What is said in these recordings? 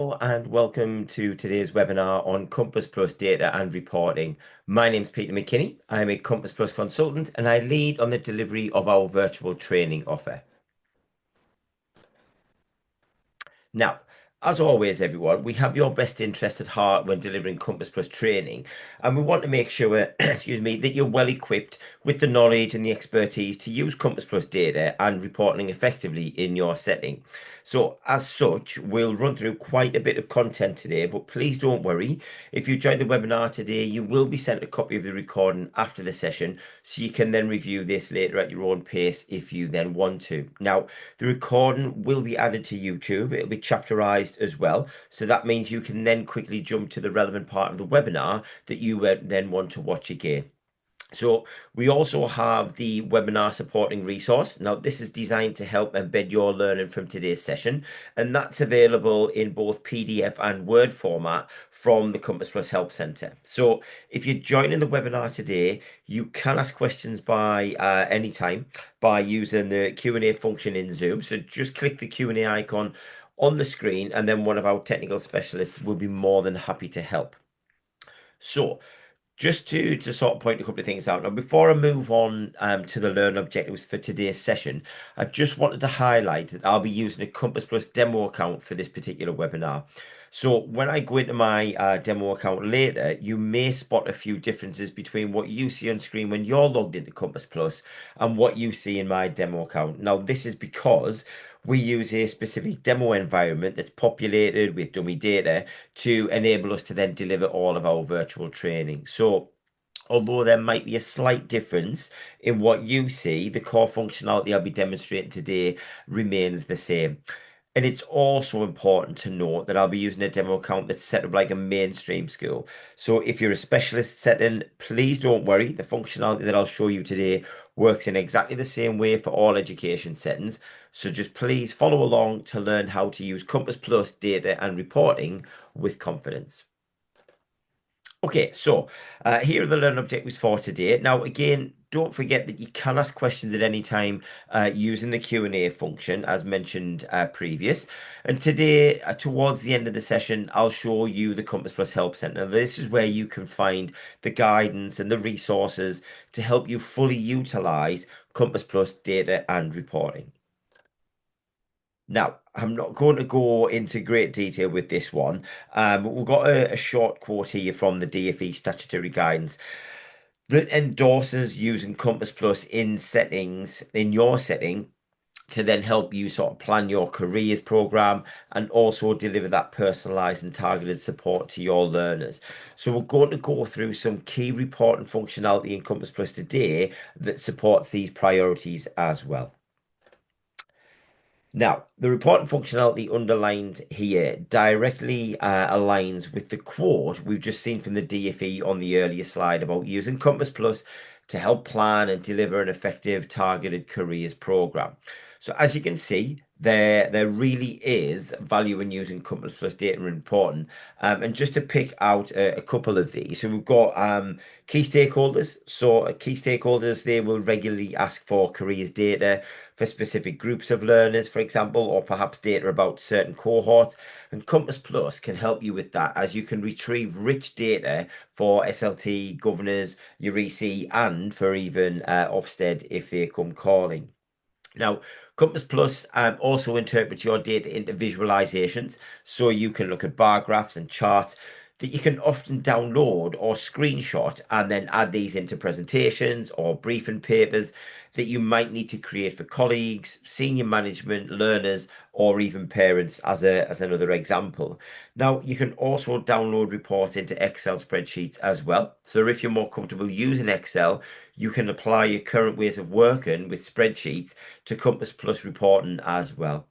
And welcome to today's webinar on Compass Plus data and reporting. My name is Peter McKinney. I'm a Compass Plus consultant and I lead on the delivery of our virtual training offer. Now, as always, everyone, we have your best interest at heart when delivering Compass Plus training, and we want to make sure, excuse me, that you're well equipped with the knowledge and the expertise to use Compass Plus data and reporting effectively in your setting. So, as such, we'll run through quite a bit of content today, but please don't worry. If you joined the webinar today, you will be sent a copy of the recording after the session, so you can then review this later at your own pace if you then want to. Now, the recording will be added to YouTube. It'll be chapterized as well. So that means you can then quickly jump to the relevant part of the webinar that you then want to watch again. So we also have the webinar supporting resource. Now, this is designed to help embed your learning from today's session, and that's available in both PDF and Word format from the Compass Plus Help Center. So if you're joining the webinar today, you can ask questions by any time by using the Q&A function in Zoom. So just click the Q&A icon on the screen, and then one of our technical specialists will be more than happy to help. So just to sort of point a couple of things out now, before I move on to the learn objectives for today's session, I just wanted to highlight that I'll be using a Compass Plus demo account for this particular webinar. So when I go into my demo account later, you may spot a few differences between what you see on screen when you're logged into Compass Plus and what you see in my demo account. Now, this is because we use a specific demo environment that's populated with dummy data to enable us to then deliver all of our virtual training. So although there might be a slight difference in what you see, the core functionality I'll be demonstrating today remains the same. And it's also important to note that I'll be using a demo account that's set up like a mainstream school. So if you're a specialist setting, please don't worry. The functionality that I'll show you today works in exactly the same way for all education settings. So just please follow along to learn how to use Compass Plus data and reporting with confidence. Okay, so here are the learn objectives for today. Now, again, don't forget that you can ask questions at any time using the Q&A function, as mentioned previous. And today, towards the end of the session, I'll show you the Compass Plus Help Center. This is where you can find the guidance and the resources to help you fully utilize Compass Plus data and reporting. Now, I'm not going to go into great detail with this one. We've got a short quote here from the DfE statutory guidance that endorses using Compass Plus in settings, in your setting, to then help you sort of plan your careers program and also deliver that personalized and targeted support to your learners. So we're going to go through some key reporting functionality in Compass Plus today that supports these priorities as well. Now, the reporting functionality underlined here directly aligns with the quote we've just seen from the DfE on the earlier slide about using Compass Plus to help plan and deliver an effective targeted careers program. So as you can see, there really is value in using Compass Plus data and reporting. And just to pick out a couple of these, so we've got key stakeholders. So key stakeholders, they will regularly ask for careers data for specific groups of learners, for example, or perhaps data about certain cohorts. And Compass Plus can help you with that, as you can retrieve rich data for SLT, governors, UEC, and for even Ofsted if they come calling. Now, Compass Plus also interprets your data into visualizations, so you can look at bar graphs and charts that you can often download or screenshot and then add these into presentations or briefing papers that you might need to create for colleagues, senior management, learners, or even parents as another example. Now, you can also download reports into Excel spreadsheets as well. So if you're more comfortable using Excel, you can apply your current ways of working with spreadsheets to Compass Plus reporting as well.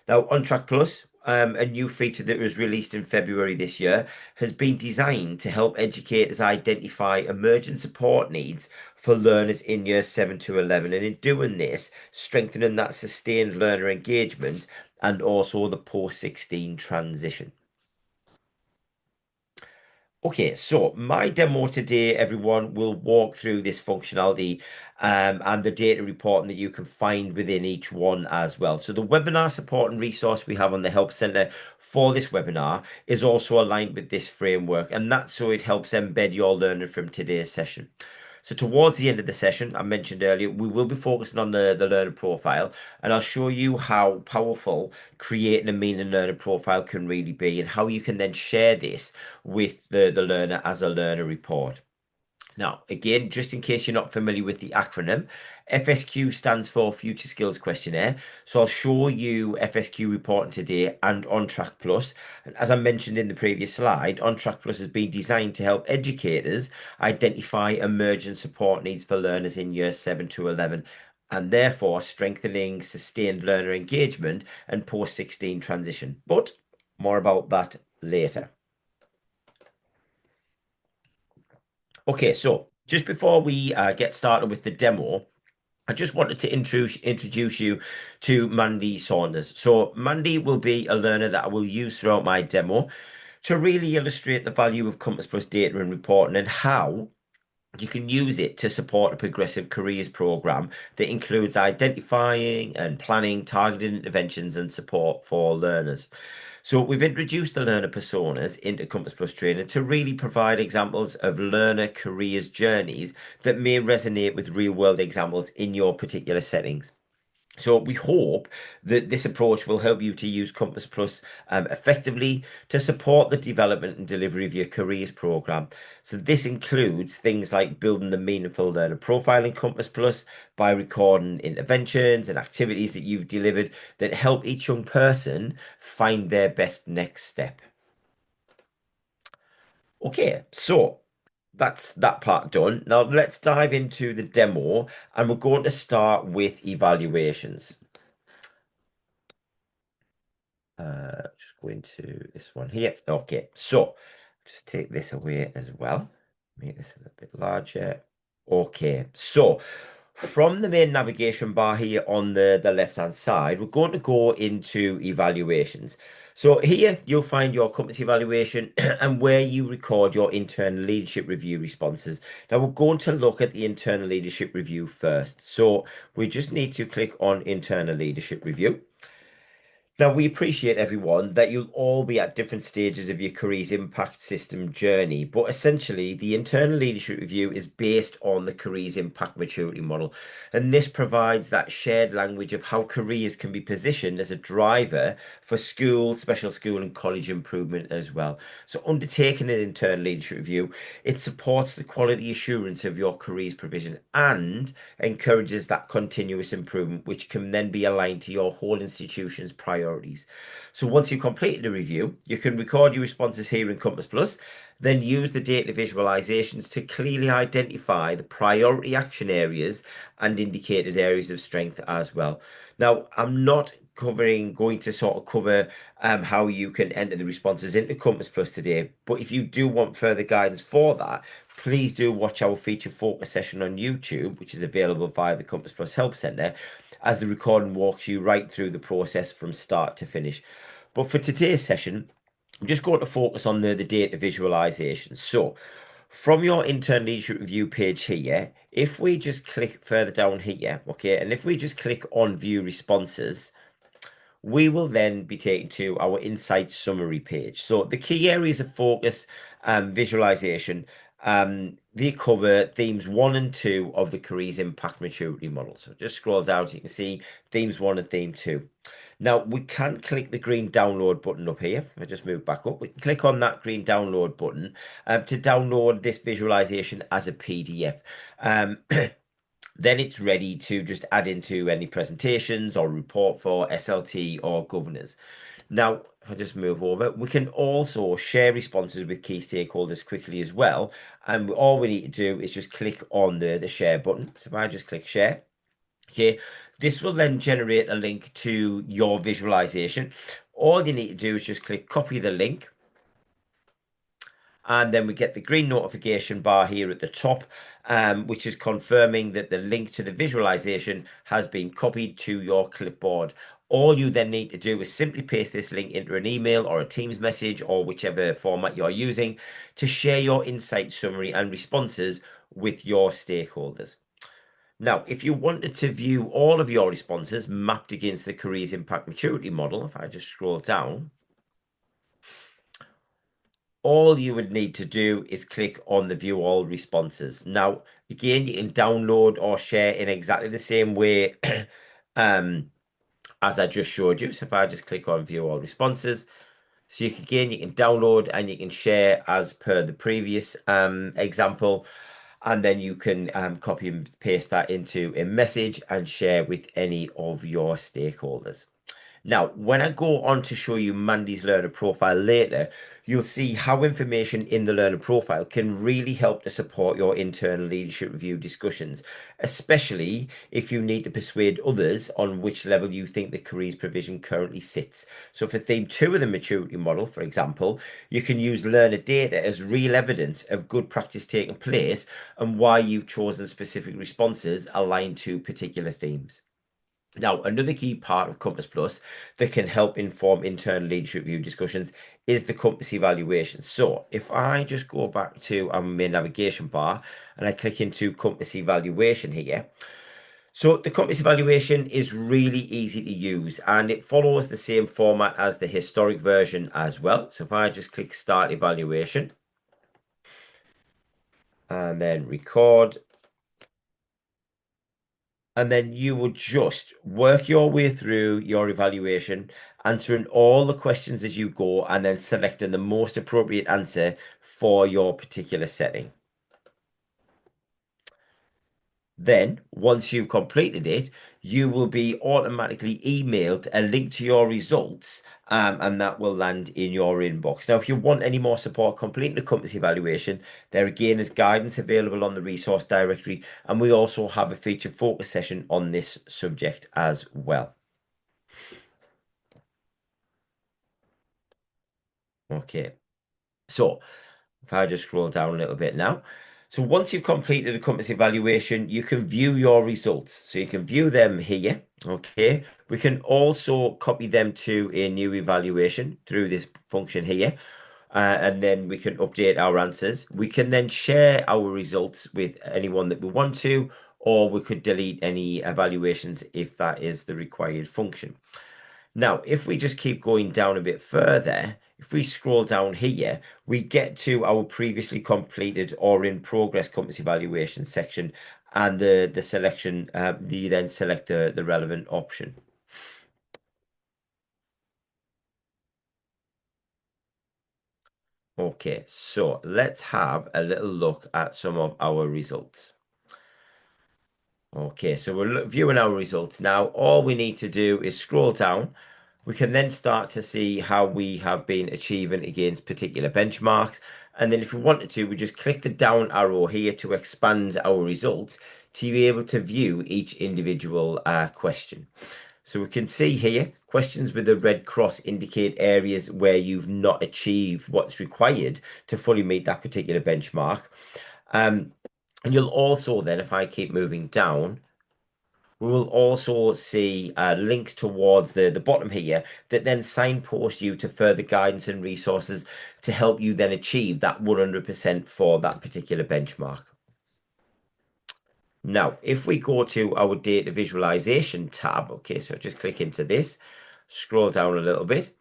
Now, OnTrack Plus, a new feature that was released in February this year, has been designed to help educators identify emergent support needs for learners in years 7 to 11. And in doing this, strengthening that sustained learner engagement and also the post-16 transition. Okay, so my demo today, everyone, will walk through this functionality and the data reporting that you can find within each one as well. So the webinar support and resource we have on the Help Center for this webinar is also aligned with this framework, and that's so it helps embed your learning from today's session. So towards the end of the session, I mentioned earlier, we will be focusing on the learner profile, and I'll show you how powerful creating a meaning learner profile can really be and how you can then share this with the learner as a learner report. Now, again, just in case you're not familiar with the acronym, FSQ stands for Future Skills Questionnaire. So I'll show you FSQ reporting today and OnTrack Plus. And as I mentioned in the previous slide, OnTrack Plus has been designed to help educators identify emergent support needs for learners in years 7 to 11, and therefore strengthening sustained learner engagement and post 16 transition. But more about that later. Okay, so just before we get started with the demo, I just wanted to introduce you to Mandy Saunders. So Mandy will be a learner that I will use throughout my demo to really illustrate the value of Compass Plus data and reporting and how you can use it to support a progressive careers program that includes identifying and planning targeted interventions and support for learners. So we've introduced the learner personas into Compass Plus Trainer to really provide examples of learner careers journeys that may resonate with real world examples in your particular settings. So we hope that this approach will help you to use Compass Plus effectively to support the development and delivery of your careers program. So this includes things like building the meaningful learner profile in Compass Plus by recording interventions and activities that you've delivered that help each young person find their best next step. Okay, so that's that part done. Now let's dive into the demo, and we're going to start with evaluations. Just go into this one here. Okay, so just take this away as well. Make this a little bit larger. Okay, so from the main navigation bar here on the left-hand side, we're going to go into evaluations. So here you'll find your competence evaluation and where you record your internal leadership review responses. Now we're going to look at the internal leadership review first. So we just need to click on internal leadership review. Now, we appreciate everyone that you'll all be at different stages of your career's impact system journey, but essentially, the internal leadership review is based on the career's impact maturity model. And this provides that shared language of how careers can be positioned as a driver for school, special school, and college improvement as well. So, undertaking an internal leadership review, it supports the quality assurance of your career's provision and encourages that continuous improvement, which can then be aligned to your whole institution's priorities. So once you've completed the review, you can record your responses here in Compass Plus, then use the data visualizations to clearly identify the priority action areas and indicated areas of strength as well. Now, I'm not going to sort of cover how you can enter the responses into Compass Plus today, but if you do want further guidance for that, please do watch our feature focus session on YouTube, which is available via the Compass Plus Help Center, as the recording walks you right through the process from start to finish. But for today's session, I'm just going to focus on the data visualization. So from your internal leadership review page here, if we just click further down here, okay, and if we just click on view responses, we will then be taken to our insight summary page. So the key areas of focus visualization, they cover themes 1 and 2 of the careers impact maturity model. So just scroll down, so you can see themes 1 and theme 2. Now we can click the green download button up here. If I just move back up, we can click on that green download button to download this visualization as a PDF. Then it's ready to just add into any presentations or report for SLT or governors. Now, if I just move over, we can also share responses with key stakeholders quickly as well. And all we need to do is just click on the share button. So if I just click share, okay, this will then generate a link to your visualization. All you need to do is just click copy the link, and then we get the green notification bar here at the top, which is confirming that the link to the visualization has been copied to your clipboard. All you then need to do is simply paste this link into an email or a Teams message or whichever format you're using to share your insight summary and responses with your stakeholders. Now, if you wanted to view all of your responses mapped against the careers impact maturity model, if I just scroll down, all you would need to do is click on the view all responses. Now, again, you can download or share in exactly the same way as I just showed you. So if I just click on view all responses, so you can download and you can share as per the previous example, and then you can copy and paste that into a message and share with any of your stakeholders. Now, when I go on to show you Mandy's learner profile later, you'll see how information in the learner profile can really help to support your internal leadership review discussions, especially if you need to persuade others on which level you think the careers provision currently sits. So for theme 2 of the maturity model, for example, you can use learner data as real evidence of good practice taking place and why you've chosen specific responses aligned to particular themes. Now, another key part of Compass Plus that can help inform internal leadership review discussions is the Compass evaluation. So if I just go back to our main navigation bar and I click into Compass evaluation here, so the Compass evaluation is really easy to use and it follows the same format as the historic version as well. So if I just click Start Evaluation and then record, and then you will just work your way through your evaluation, answering all the questions as you go, and then selecting the most appropriate answer for your particular setting. Then, once you've completed it, you will be automatically emailed a link to your results, and that will land in your inbox. Now, if you want any more support completing the Compass evaluation, there again is guidance available on the resource directory, and we also have a feature focus session on this subject as well. Okay, so if I just scroll down a little bit now. So once you've completed a Compass evaluation, you can view your results. So you can view them here. Okay. We can also copy them to a new evaluation through this function here. And then we can update our answers. We can then share our results with anyone that we want to, or we could delete any evaluations if that is the required function. Now, if we just keep going down a bit further, if we scroll down here, we get to our previously completed or in progress Compass evaluation section, and the selection, you then select the relevant option. Okay, so let's have a little look at some of our results. Okay, so we're viewing our results now. All we need to do is scroll down. We can then start to see how we have been achieving against particular benchmarks. And then if we wanted to, we just click the down arrow here to expand our results to be able to view each individual question. So we can see here, questions with the red cross indicate areas where you've not achieved what's required to fully meet that particular benchmark. And you'll also then, if I keep moving down, we will also see links towards the bottom here that then signpost you to further guidance and resources to help you then achieve that 100% for that particular benchmark. Now, if we go to our data visualization tab, okay, so just click into this, scroll down a little bit.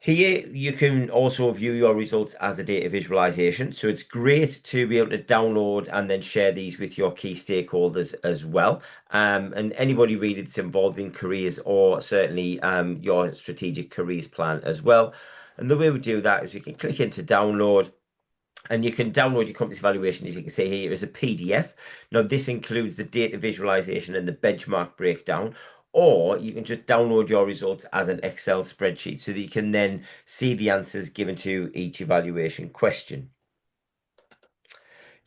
Here, you can also view your results as a data visualization. So it's great to be able to download and then share these with your key stakeholders as well. And anybody really that's involved in careers or certainly your strategic careers plan as well. And the way we do that is you can click into download. And you can download your Compass evaluation, as you can see here, as a PDF. Now, this includes the data visualization and the benchmark breakdown, or you can just download your results as an Excel spreadsheet so that you can then see the answers given to each evaluation question.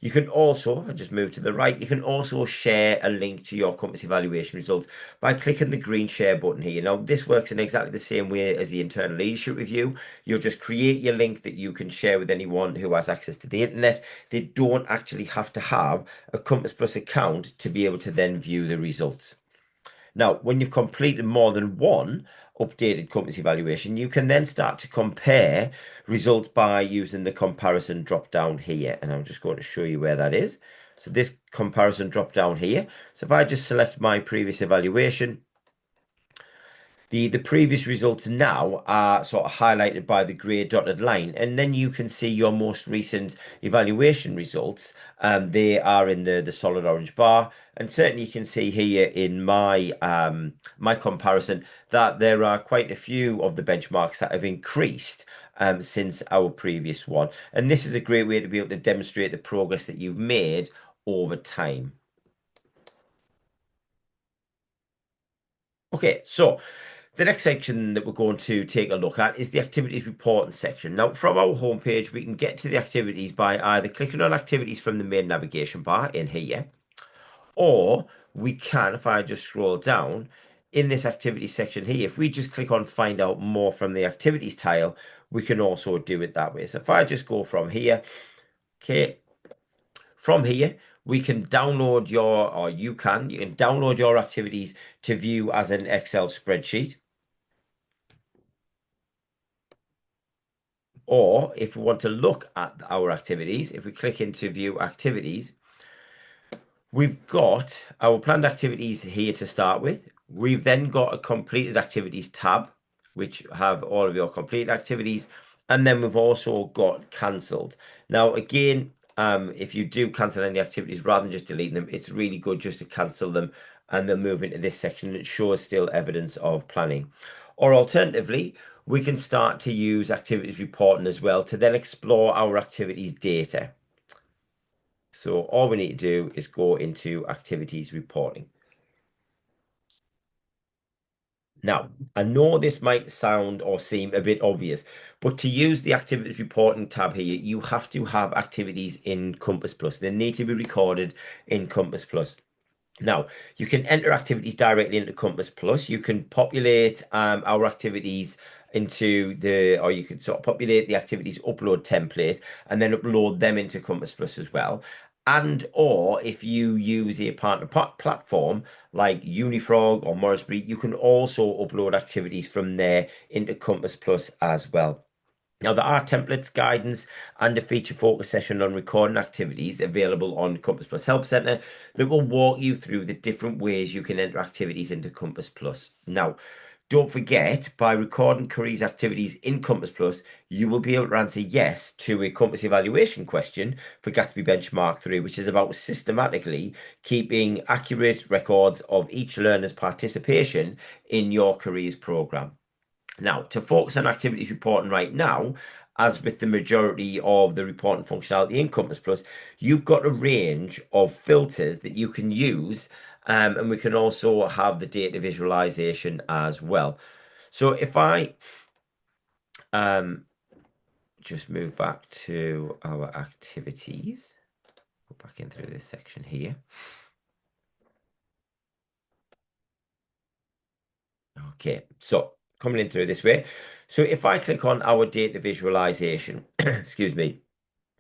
You can also, if I just move to the right, you can also share a link to your Compass evaluation results by clicking the green share button here. Now, this works in exactly the same way as the internal leadership review. You'll just create your link that you can share with anyone who has access to the internet. They don't actually have to have a Compass Plus account to be able to then view the results. Now, when you've completed more than one updated compass evaluation, you can then start to compare results by using the comparison drop down here. And I'm just going to show you where that is. So this comparison drop down here. So if I just select my previous evaluation, the previous results now are sort of highlighted by the grey dotted line, and then you can see your most recent evaluation results. They are in the solid orange bar, and certainly you can see here in my comparison that there are quite a few of the benchmarks that have increased since our previous one. And this is a great way to be able to demonstrate the progress that you've made over time. Okay, so the next section that we're going to take a look at is the activities reporting section. Now, from our homepage, we can get to the activities by either clicking on activities from the main navigation bar in here, or we can, if I just scroll down in this activities section here, if we just click on find out more from the activities tile, we can also do it that way. So if I just go from here, okay, from here, we can download or you can download your activities to view as an Excel spreadsheet. Or if we want to look at our activities, if we click into view activities, we've got our planned activities here to start with. We've then got a completed activities tab, which have all of your completed activities. And then we've also got cancelled. Now, again, if you do cancel any activities rather than just deleting them, it's really good just to cancel them and then move into this section. It shows still evidence of planning. Or alternatively, we can start to use activities reporting as well to then explore our activities data. So all we need to do is go into activities reporting. Now, I know this might sound or seem a bit obvious, but to use the activities reporting tab here, you have to have activities in Compass Plus. They need to be recorded in Compass Plus. Now, you can enter activities directly into Compass Plus. You can populate our activities into or you can sort of populate the activities upload template and then upload them into Compass Plus as well. And or if you use a partner platform like Unifrog or Morrisbury, you can also upload activities from there into Compass Plus as well. Now, there are templates, guidance, and a feature focus session on recording activities available on Compass Plus Help Center that will walk you through the different ways you can enter activities into Compass Plus. Now, don't forget, by recording careers activities in Compass Plus, you will be able to answer yes to a Compass evaluation question for Gatsby Benchmark 3, which is about systematically keeping accurate records of each learner's participation in your careers program. Now, to focus on activities reporting right now, as with the majority of the reporting functionality in Compass Plus, you've got a range of filters that you can use, and we can also have the data visualization as well. So if I um, just move back to our activities, go back in through this section here. Okay, so coming in through this way. So if I click on our data visualization, excuse me,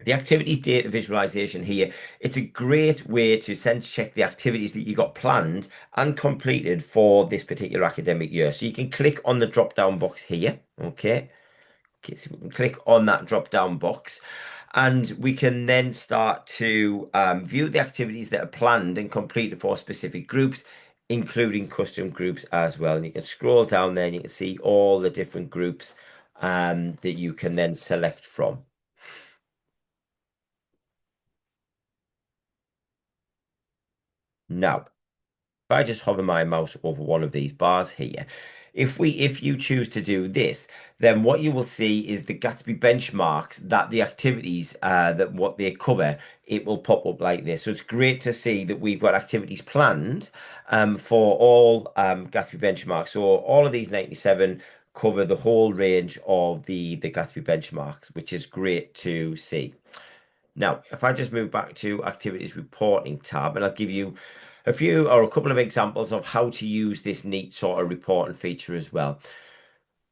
the activities data visualization here, it's a great way to sense check the activities that you got planned and completed for this particular academic year. So you can click on the drop down box here. Okay. Okay, so we can click on that drop down box and we can then start to view the activities that are planned and completed for specific groups, including custom groups as well. And you can scroll down there and you can see all the different groups that you can then select from. Now, if I just hover my mouse over one of these bars here, if you choose to do this, then what you will see is the Gatsby benchmarks that the activities that what they cover, it will pop up like this. So it's great to see that we've got activities planned for all Gatsby benchmarks. So all of these 97 cover the whole range of the Gatsby benchmarks, which is great to see. Now, if I just move back to activities reporting tab, and I'll give you a few or a couple of examples of how to use this neat sort of reporting feature as well.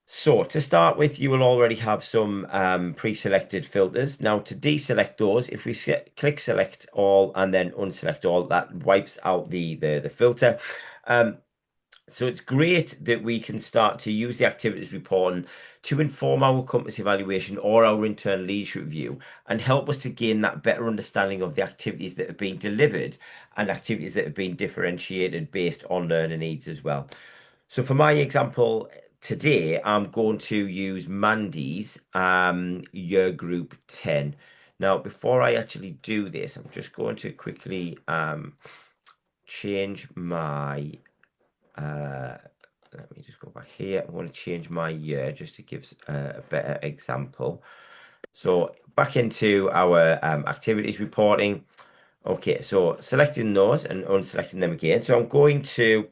So to start with, you will already have some pre-selected filters. Now to deselect those, if we click select all and then unselect all, that wipes out the filter. So it's great that we can start to use the activities report to inform our compass evaluation or our internal leadership review and help us to gain that better understanding of the activities that have been delivered and activities that have been differentiated based on learner needs as well. So for my example today, I'm going to use Mandy's year group 10. Now, before I actually do this, I'm just going to quickly change my uh, let me just go back here. I want to change my year just to give a better example. So back into our activities reporting. Okay, so selecting those and unselecting them again. So I'm going to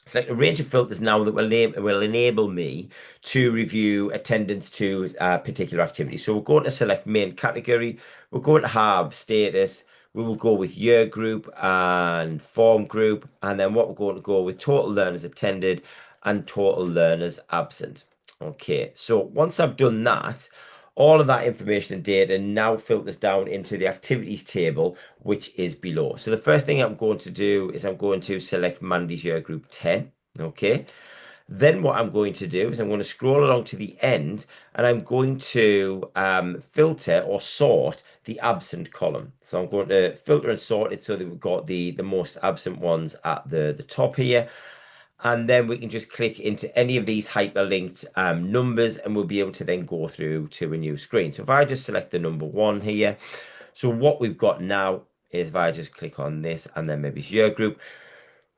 select a range of filters now that will enable me to review attendance to particular activities. So we're going to select main category. We're going to have status. We will go with year group and form group. And then what we're going to go with total learners attended and total learners absent. Okay, so once I've done that, all of that information and data now filters down into the activities table, which is below. So the first thing I'm going to do is I'm going to select Mandy's year group 10. Okay. Then what I'm going to do is I'm going to scroll along to the end and I'm going to filter or sort the absent column. So I'm going to filter and sort it so that we've got the most absent ones at the top here. And then we can just click into any of these hyperlinked numbers and we'll be able to then go through to a new screen. So if I just select the number one here, so what we've got now is if I just click on this and then maybe it's your group,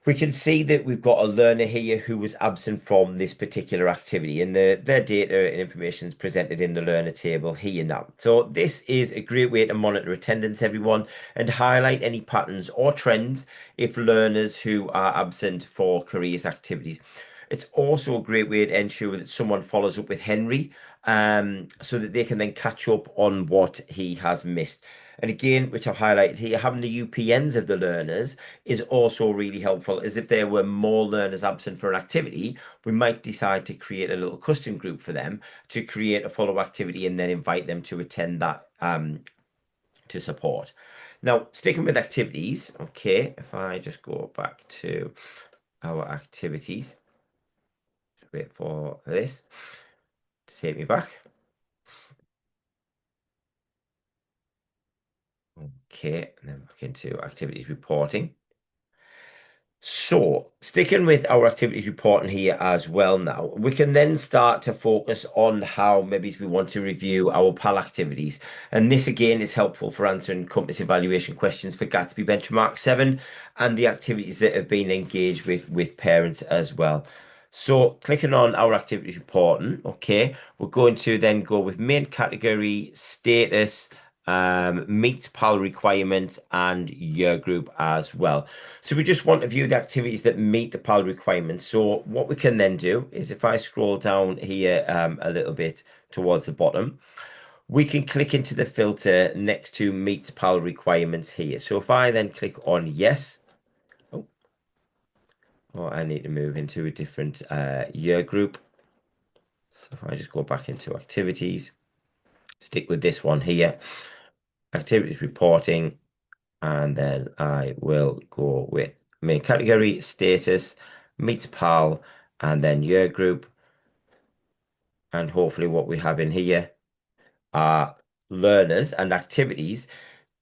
we can see that we've got a learner here who was absent from this particular activity and their data and information is presented in the learner table here now. So this is a great way to monitor attendance, everyone, and highlight any patterns or trends if learners who are absent for careers activities. It's also a great way to ensure that someone follows up with Henry so that they can then catch up on what he has missed. And again, which I've highlighted here, having the UPNs of the learners is also really helpful, as if there were more learners absent for an activity, we might decide to create a little custom group for them to create a follow activity and then invite them to attend that to support. Now, sticking with activities, okay, if I just go back to our activities, wait for this to take me back. Okay, and then back into activities reporting. So, sticking with our activities reporting here as well now, we can then start to focus on how maybe we want to review our PAL activities. And this again is helpful for answering compass evaluation questions for Gatsby Benchmark 7 and the activities that have been engaged with parents as well. So, clicking on our activities reporting, okay, we're going to then go with main category, status, meet PAL requirements, and year group as well. So we just want to view the activities that meet the PAL requirements. So what we can then do is if I scroll down here a little bit towards the bottom, we can click into the filter next to meet PAL requirements here. So if I then click on yes, oh, oh I need to move into a different year group. So if I just go back into activities, stick with this one here, activities reporting, and then I will go with main category, status, meet PAL, and then year group. And hopefully what we have in here are learners and activities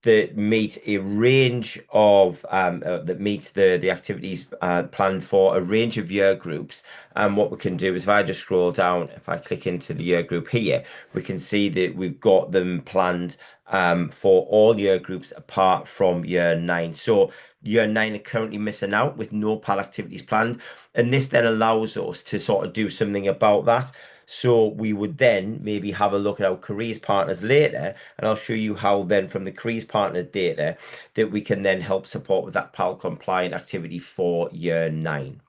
that meet a range of that meets the activities planned for a range of year groups. And what we can do is if I just scroll down, if I click into the year group here, we can see that we've got them planned for all year groups apart from year 9. So year 9 are currently missing out with no PAL activities planned, and this then allows us to sort of do something about that. So we would then maybe have a look at our careers partners later, and I'll show you how then from the careers partners data that we can then help support with that PAL compliant activity for year 9.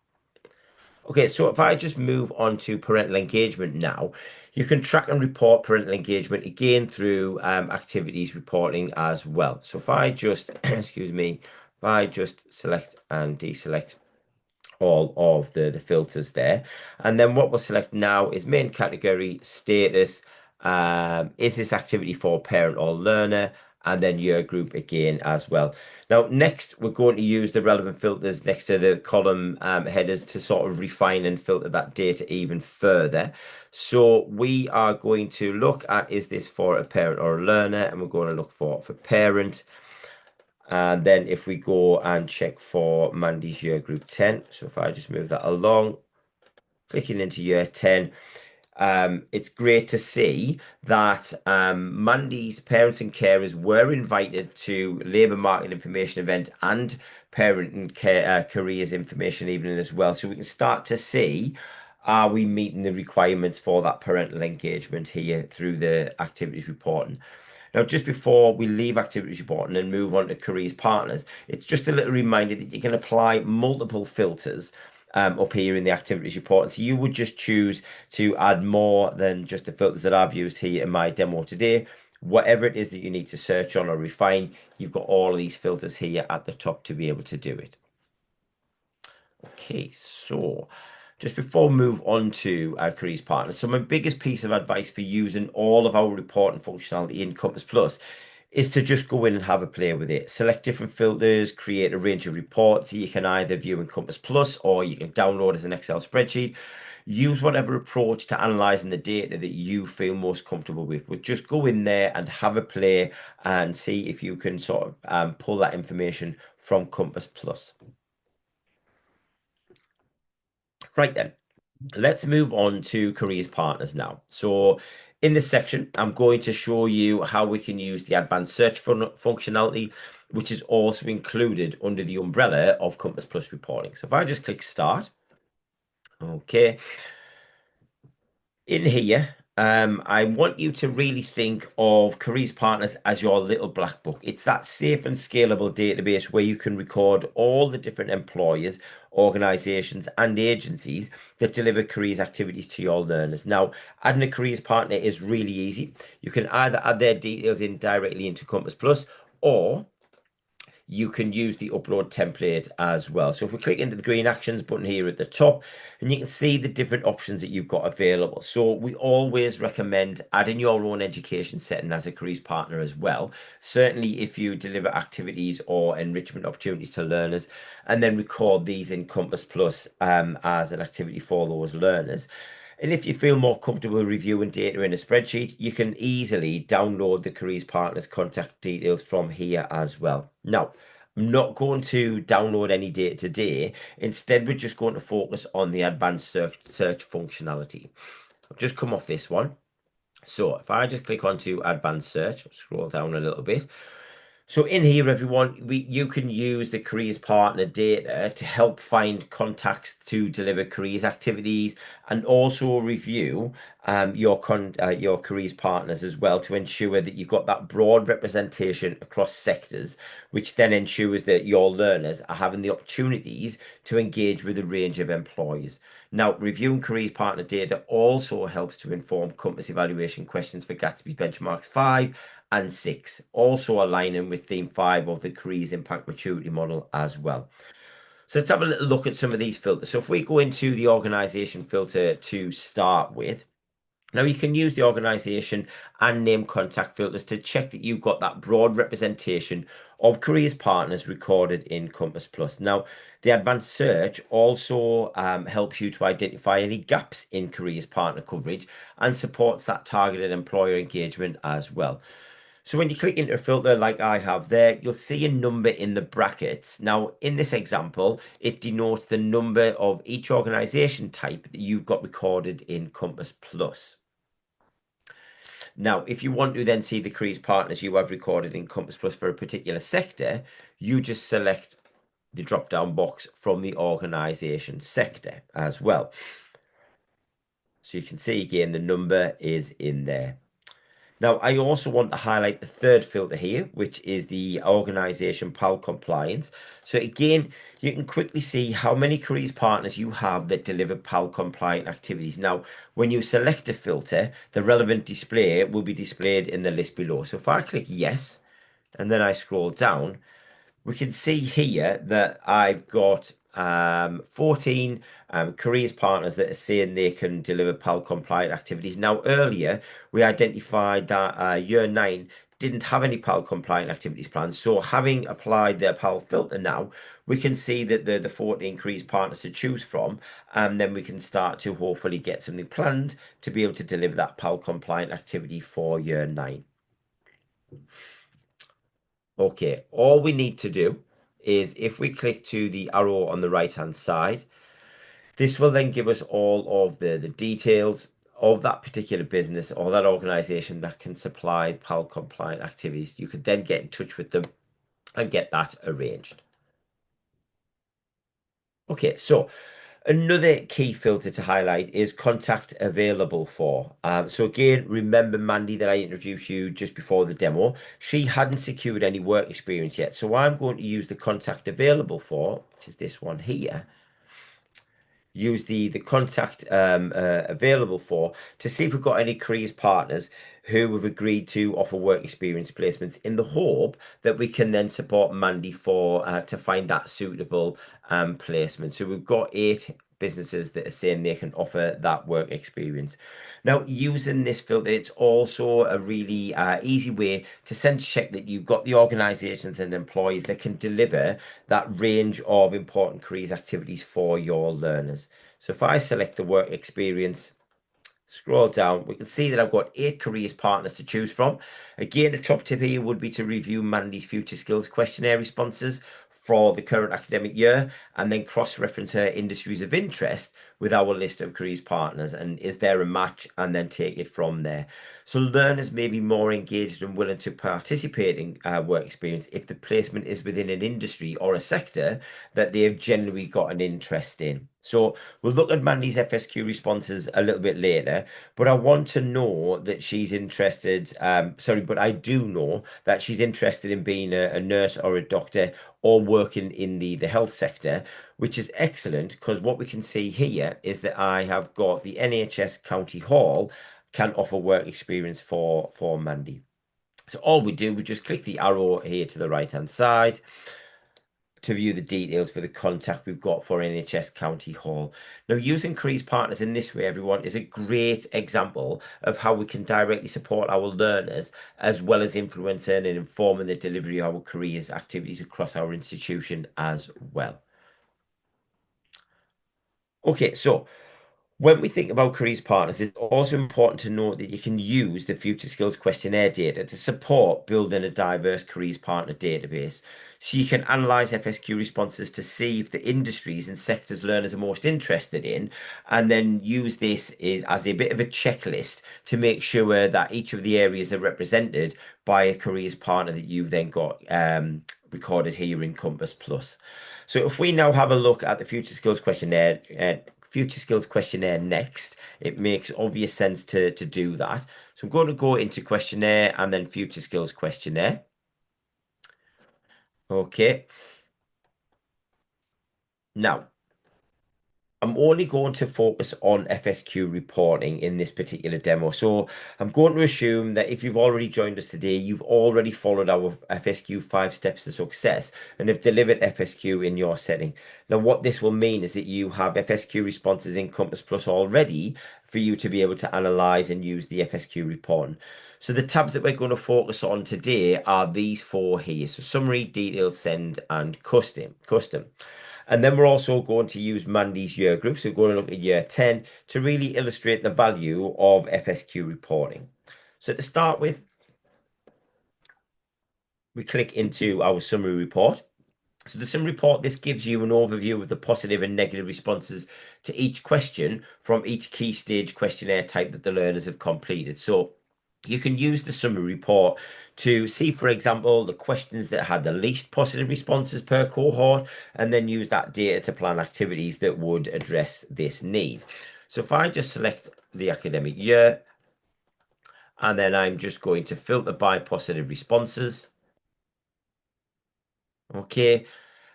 Okay, so if I just move on to parental engagement now, you can track and report parental engagement again through activities reporting as well. So if I just, excuse me, if I just select and deselect all of the filters there. And then what we'll select now is main category, status, is this activity for parent or learner? and then year group again as well. Now, next, we're going to use the relevant filters next to the column headers to sort of refine and filter that data even further. So we are going to look at, is this for a parent or a learner? And we're going to look for parent. And then if we go and check for Mandy's year group 10, so if I just move that along, clicking into year 10, it's great to see that Mandy's parents and carers were invited to Labour Market Information event and parent and careers information evening as well. So we can start to see, are we meeting the requirements for that parental engagement here through the activities reporting? Now, just before we leave activities reporting and move on to careers partners, it's just a little reminder that you can apply multiple filters up here in the activities report. So you would just choose to add more than just the filters that I've used here in my demo today. Whatever it is that you need to search on or refine, you've got all of these filters here at the top to be able to do it. Okay, so just before we move on to our careers partners, so my biggest piece of advice for using all of our reporting functionality in Compass Plus is to just go in and have a play with it. Select different filters, create a range of reports that you can either view in Compass Plus or you can download as an Excel spreadsheet. Use whatever approach to analyzing the data that you feel most comfortable with. But just go in there and have a play and see if you can sort of pull that information from Compass Plus. Right then. Let's move on to careers partners now. So in this section, I'm going to show you how we can use the advanced search functionality, which is also included under the umbrella of Compass Plus reporting. So if I just click start, okay, in here, I want you to really think of Careers Partners as your little black book. It's that safe and scalable database where you can record all the different employers, organizations, and agencies that deliver careers activities to your learners. Now, adding a careers partner is really easy. You can either add their details in directly into Compass Plus, or you can use the upload template as well. So if we click into the green actions button here at the top, and you can see the different options that you've got available. So we always recommend adding your own education setting as a careers partner as well. Certainly if you deliver activities or enrichment opportunities to learners, and then record these in Compass Plus as an activity for those learners. And if you feel more comfortable reviewing data in a spreadsheet, you can easily download the Careers Partners contact details from here as well. Now, I'm not going to download any data today. Instead, we're just going to focus on the advanced search functionality. I've just come off this one. So if I just click onto advanced search, scroll down a little bit. So in here, everyone, you can use the careers partner data to help find contacts to deliver careers activities and also review your careers partners as well to ensure that you've got that broad representation across sectors, which then ensures that your learners are having the opportunities to engage with a range of employers. Now, reviewing careers partner data also helps to inform Compass evaluation questions for Gatsby benchmarks 5 and 6, also aligning with theme 5 of the careers impact maturity model as well. So let's have a little look at some of these filters. So if we go into the organization filter to start with, now you can use the organization and name contact filters to check that you've got that broad representation of careers partners recorded in Compass Plus. Now, the advanced search also helps you to identify any gaps in careers partner coverage and supports that targeted employer engagement as well. So when you click into a filter like I have there, you'll see a number in the brackets. Now, in this example, it denotes the number of each organization type that you've got recorded in Compass Plus. Now, if you want to then see the careers partners you have recorded in Compass Plus for a particular sector, you just select the drop-down box from the organization sector as well. So you can see again, the number is in there. Now, I also want to highlight the third filter here, which is the organization PAL compliance. So again, you can quickly see how many careers partners you have that deliver PAL compliant activities. Now, when you select a filter, the relevant display will be displayed in the list below. So if I click yes, and then I scroll down, we can see here that I've got 14 careers partners that are saying they can deliver PAL compliant activities. Now, earlier we identified that year 9 didn't have any PAL compliant activities planned. So having applied their PAL filter now, we can see that the 14 careers partners to choose from, and then we can start to hopefully get something planned to be able to deliver that PAL compliant activity for year 9. Okay, all we need to do is if we click to the arrow on the right hand side, this will then give us all of the details of that particular business or that organization that can supply PAL compliant activities. You could then get in touch with them and get that arranged. Okay, so another key filter to highlight is contact available for. So again, remember Mandy that I introduced you just before the demo. She hadn't secured any work experience yet. So I'm going to use the contact available for, which is this one here, use the contact available for to see if we've got any careers partners who have agreed to offer work experience placements in the hope that we can then support Mandy for to find that suitable placement. So we've got 8 businesses that are saying they can offer that work experience. Now, using this filter, it's also a really easy way to sense check that you've got the organizations and employees that can deliver that range of important careers activities for your learners. So if I select the work experience, scroll down, we can see that I've got 8 careers partners to choose from. Again, the top tip here would be to review Mandy's future skills questionnaire responses for the current academic year and then cross-reference her industries of interest with our list of careers partners, and is there a match, and then take it from there. So learners may be more engaged and willing to participate in work experience if the placement is within an industry or a sector that they've generally got an interest in. So we'll look at Mandy's FSQ responses a little bit later, but I want to know that she's interested. But I do know that she's interested in being a nurse or a doctor or working in the health sector, which is excellent because what we can see here is that I have got the NHS County Hall can offer work experience for Mandy. So all we just click the arrow here to the right hand side to view the details for the contact we've got for NHS County Hall. Now, using careers partners in this way, everyone, is a great example of how we can directly support our learners as well as influencing and informing the delivery of our careers activities across our institution as well. Okay, so when we think about careers partners, it's also important to note that you can use the Future Skills Questionnaire data to support building a diverse careers partner database. So you can analyze FSQ responses to see if the industries and sectors learners are most interested in, and then use this as a bit of a checklist to make sure that each of the areas are represented by a careers partner that you've then got recorded here in Compass Plus. So if we now have a look at the Future Skills Questionnaire next, it makes obvious sense to do that. So I'm going to go into questionnaire and then Future Skills Questionnaire. Okay. Now, I'm only going to focus on FSQ reporting in this particular demo. So I'm going to assume that if you've already joined us today, you've already followed our FSQ 5 steps to success and have delivered FSQ in your setting. Now, what this will mean is that you have FSQ responses in Compass Plus already for you to be able to analyze and use the FSQ reporting. So the tabs that we're going to focus on today are these 4 here. So summary, detail, send, and custom. And then we're also going to use Mandy's year group. So we're going to look at year 10 to really illustrate the value of FSQ reporting. So to start with, we click into our summary report. So the summary report, this gives you an overview of the positive and negative responses to each question from each key stage questionnaire type that the learners have completed. So you can use the summary report to see, for example, the questions that had the least positive responses per cohort, and then use that data to plan activities that would address this need. So if I just select the academic year, and then I'm just going to filter by positive responses. Okay.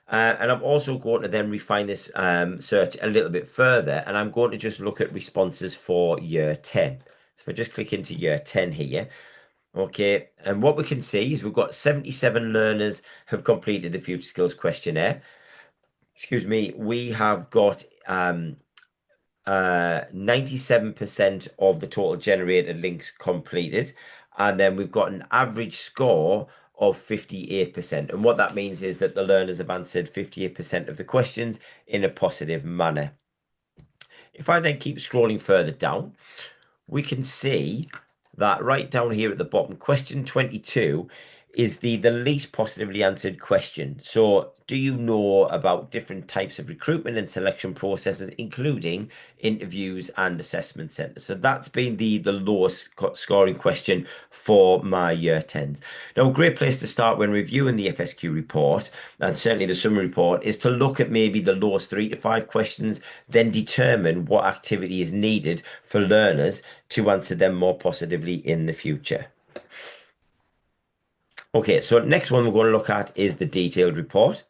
And I'm also going to then refine this search a little bit further, and I'm going to just look at responses for year 10. So if I just click into year 10 here, okay, and what we can see is we've got 77 learners have completed the Future Skills Questionnaire. Excuse me, we have got 97% of the total generated links completed. and then we've got an average score of 58%. And what that means is that the learners have answered 58% of the questions in a positive manner. If I then keep scrolling further down, we can see that right down here at the bottom, question 22 is the least positively answered question. So, do you know about different types of recruitment and selection processes, including interviews and assessment centres? So that's been the lowest scoring question for my year 10s. Now, a great place to start when reviewing the FSQ report, and certainly the summary report, is to look at maybe the lowest 3 to 5 questions, then determine what activity is needed for learners to answer them more positively in the future. Okay, so next one we're going to look at is the detailed report.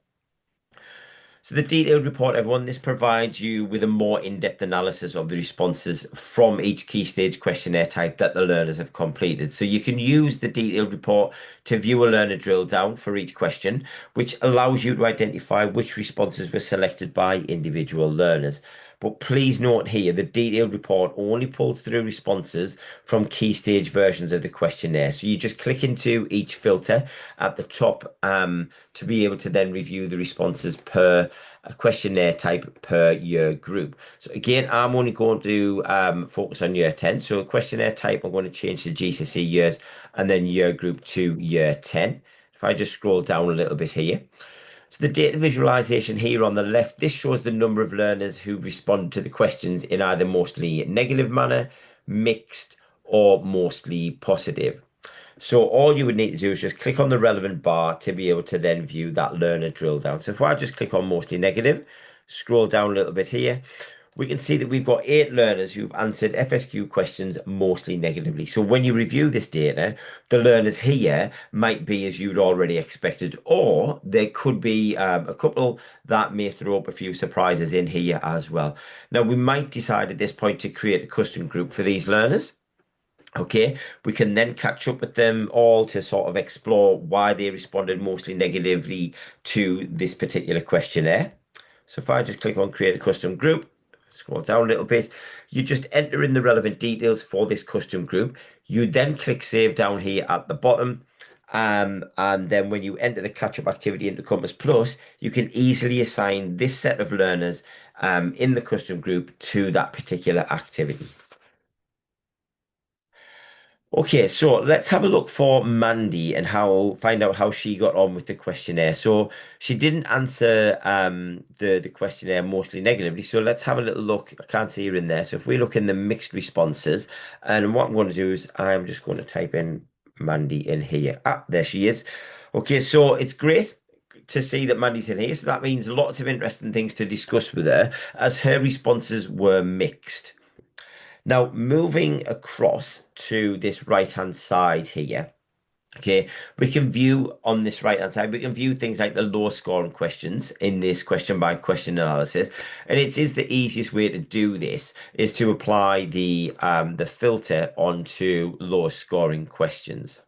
So the detailed report, everyone, this provides you with a more in-depth analysis of the responses from each key stage questionnaire type that the learners have completed. So you can use the detailed report to view a learner drill down for each question, which allows you to identify which responses were selected by individual learners. But please note here, the detailed report only pulls through responses from key stage versions of the questionnaire. So you just click into each filter at the top to be able to then review the responses per questionnaire type per year group. So again, I'm only going to focus on year 10. So questionnaire type, I'm going to change to GCSE years and then year group to year 10. If I just scroll down a little bit here. So the data visualization here on the left, this shows the number of learners who responded to the questions in either mostly negative manner, mixed, or mostly positive. So all you would need to do is just click on the relevant bar to be able to then view that learner drill down. So if I just click on mostly negative, scroll down a little bit here, we can see that we've got 8 learners who've answered FSQ questions mostly negatively. So when you review this data, the learners here might be as you'd already expected, or there could be a couple that may throw up a few surprises in here as well. Now, we might decide at this point to create a custom group for these learners. Okay, we can then catch up with them all to sort of explore why they responded mostly negatively to this particular questionnaire. So if I just click on create a custom group, scroll down a little bit, you just enter in the relevant details for this custom group. You then click save down here at the bottom. And then when you enter the catch-up activity into Compass Plus, you can easily assign this set of learners in the custom group to that particular activity. Okay, so let's have a look for Mandy and find out how she got on with the questionnaire. So she didn't answer the questionnaire mostly negatively. So let's have a little look. I can't see her in there. So if we look in the mixed responses, and what I'm going to do is I'm just going to type in Mandy in here. Ah, there she is. Okay, so it's great to see that Mandy's in here. So that means lots of interesting things to discuss with her as her responses were mixed. Now, moving across to this right-hand side here, okay, we can view on this right-hand side, we can view things like the low scoring questions in this question by question analysis. And it is the easiest way to do this is to apply the filter onto low scoring questions.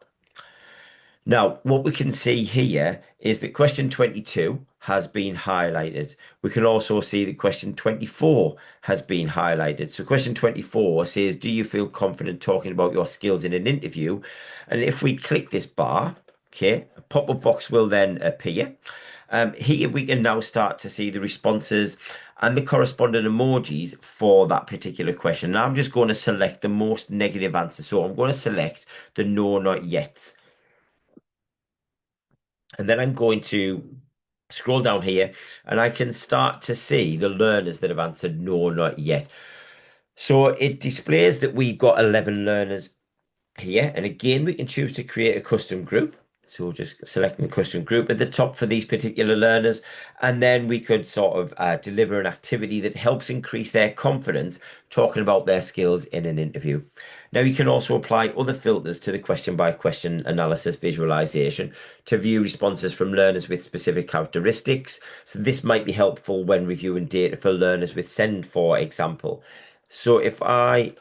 Now, what we can see here is that question 22 has been highlighted. We can also see that question 24 has been highlighted. So question 24 says, do you feel confident talking about your skills in an interview? And if we click this bar, okay, a pop-up box will then appear. Here we can now start to see the responses and the corresponding emojis for that particular question. Now I'm just going to select the most negative answer. So I'm going to select the no, not yet. And then I'm going to scroll down here and I can start to see the learners that have answered no, not yet. So it displays that we've got 11 learners here. And again, we can choose to create a custom group. So just selecting a custom group at the top for these particular learners. And then we could sort of deliver an activity that helps increase their confidence talking about their skills in an interview. Now you can also apply other filters to the question by question analysis visualization to view responses from learners with specific characteristics. So this might be helpful when reviewing data for learners with SEND, for example. So if I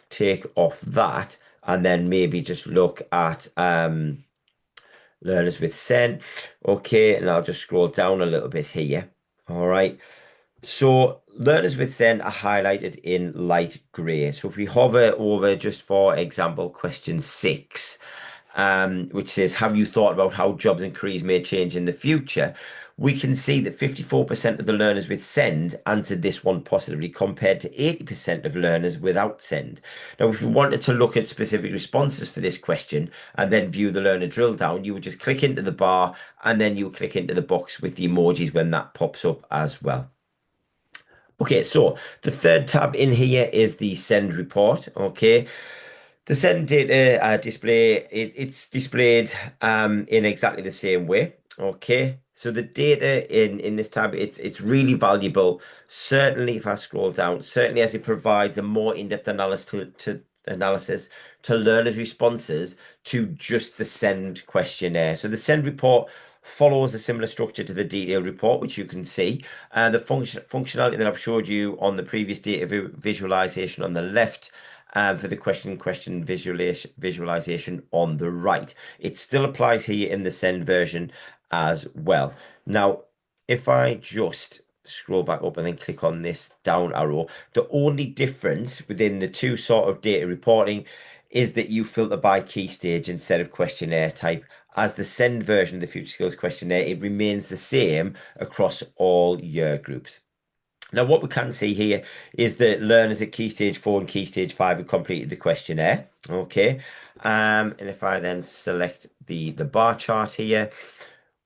take off that and then maybe just look at learners with SEN. Okay, and I'll just scroll down a little bit here. All right. So learners with Zen are highlighted in light grey. So if we hover over, just for example, question 6, which says, have you thought about how jobs and careers may change in the future? We can see that 54% of the learners with Send answered this one positively compared to 80% of learners without Send. Now, if you wanted to look at specific responses for this question and then view the learner drill down, you would just click into the bar and then you would click into the box with the emojis when that pops up as well. Okay, so the third tab in here is the send report. Okay, the send data it's displayed in exactly the same way. Okay, so the data in this tab it's really valuable. Certainly, if I scroll down, certainly as it provides a more in-depth analysis to learners' responses to just the send questionnaire. So the send report follows a similar structure to the detailed report, which you can see. And the functionality that I've showed you on the previous data visualization on the left, for the question visualization on the right. It still applies here in the send version as well. Now, if I just scroll back up and then click on this down arrow, the only difference within the two sort of data reporting is that you filter by key stage instead of questionnaire type. As the send version of the Future Skills questionnaire, it remains the same across all year groups. Now, what we can see here is that learners at Key Stage 4 and Key Stage 5 have completed the questionnaire. Okay. And if I then select the bar chart here,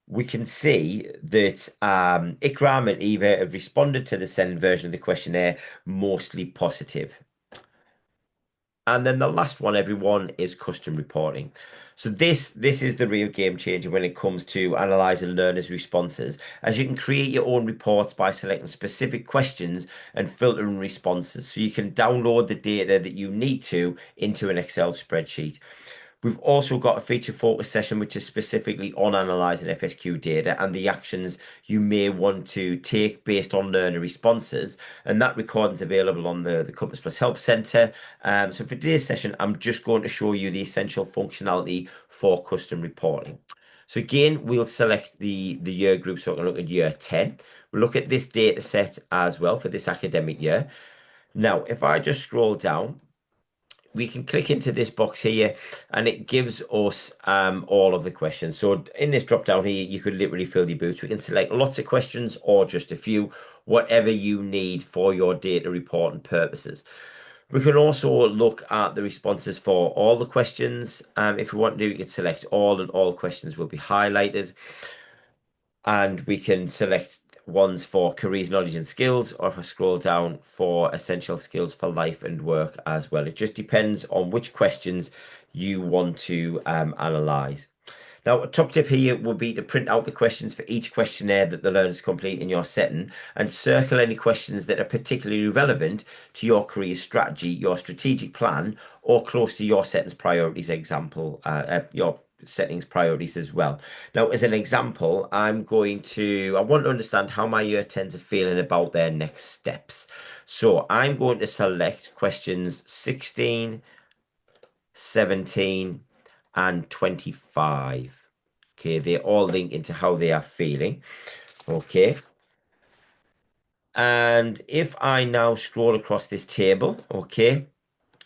we can see that Ikram and Eva have responded to the send version of the questionnaire mostly positive. And then the last one, everyone, is custom reporting. So this is the real game changer when it comes to analyzing learners' responses, as you can create your own reports by selecting specific questions and filtering responses. So you can download the data that you need to into an Excel spreadsheet. We've also got a feature focus session, which is specifically on analyzing FSQ data and the actions you may want to take based on learner responses. And that recording is available on the Compass Plus Help Center. So for today's session, I'm just going to show you the essential functionality for custom reporting. So again, we'll select the year group. So we're going to look at year 10. We'll look at this data set as well for this academic year. Now, if I just scroll down, we can click into this box here and it gives us all of the questions. So in this drop down here, you could literally fill your boots. We can select lots of questions or just a few, whatever you need for your data reporting purposes. We can also look at the responses for all the questions. If we want to, you can select all and all questions will be highlighted. And we can select ones for careers, knowledge, and skills, or if I scroll down for essential skills for life and work as well. It just depends on which questions you want to analyze. Now, a top tip here will be to print out the questions for each questionnaire that the learners complete in your setting and circle any questions that are particularly relevant to your career strategy, your strategic plan, or close to your settings priorities your settings priorities as well. Now, as an example, I want to understand how my year 10s are feeling about their next steps. So I'm going to select questions 16, 17, and 25. Okay, they all link into how they are feeling. Okay. And if I now scroll across this table, okay,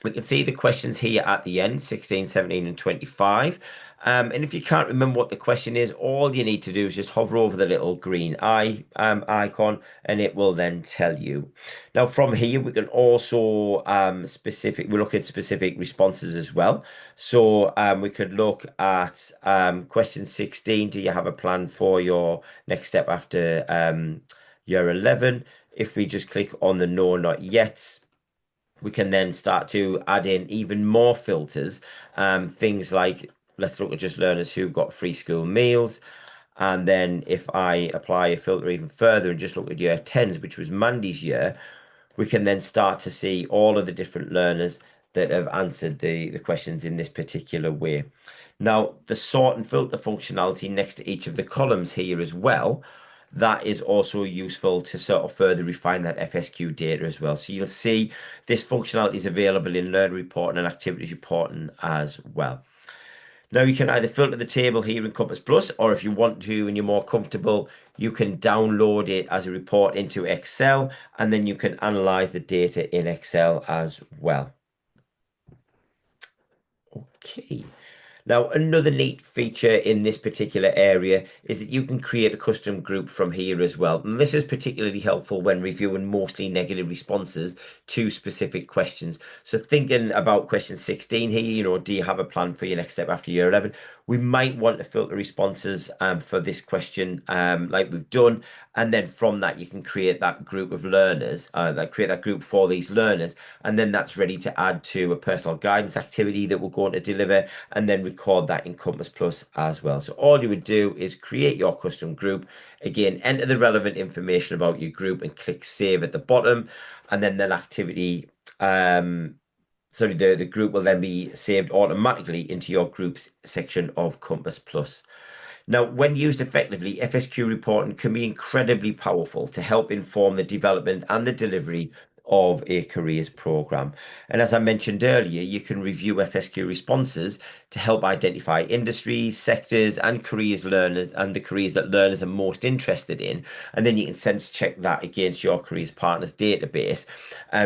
we can see the questions here at the end, 16, 17, and 25. And if you can't remember what the question is, all you need to do is just hover over the little green icon and it will then tell you. Now from here, we can also we look at specific responses as well. So we could look at question 16. Do you have a plan for your next step after year 11? If we just click on the no, not yet, we can then start to add in even more filters. Things like, let's look at just learners who've got free school meals. And then if I apply a filter even further and just look at year 10s, which was Mandy's year, we can then start to see all of the different learners that have answered the questions in this particular way. Now, the sort and filter functionality next to each of the columns here as well, that is also useful to sort of further refine that FSQ data as well. So you'll see this functionality is available in learner reporting and activities reporting as well. Now you can either filter the table here in Compass Plus, or if you want to and you're more comfortable, you can download it as a report into Excel, and then you can analyze the data in Excel as well. Okay. Now, another neat feature in this particular area is that you can create a custom group from here as well. And this is particularly helpful when reviewing mostly negative responses to specific questions. So thinking about question 16 here, do you have a plan for your next step after year 11? We might want to filter responses for this question like we've done. And then from that, you can create that group of learners, create that group for these learners. And then that's ready to add to a personal guidance activity that we're going to deliver, and then record that in Compass Plus as well. So all you would do is create your custom group. Again, enter the relevant information about your group and click save at the bottom. And then that activity, the group will then be saved automatically into your groups section of Compass Plus. Now, when used effectively, FSQ reporting can be incredibly powerful to help inform the development and the delivery of a careers program. And as I mentioned earlier, you can review FSQ responses to help identify industries, sectors, and careers learners and the careers that learners are most interested in. And then you can sense check that against your careers partners database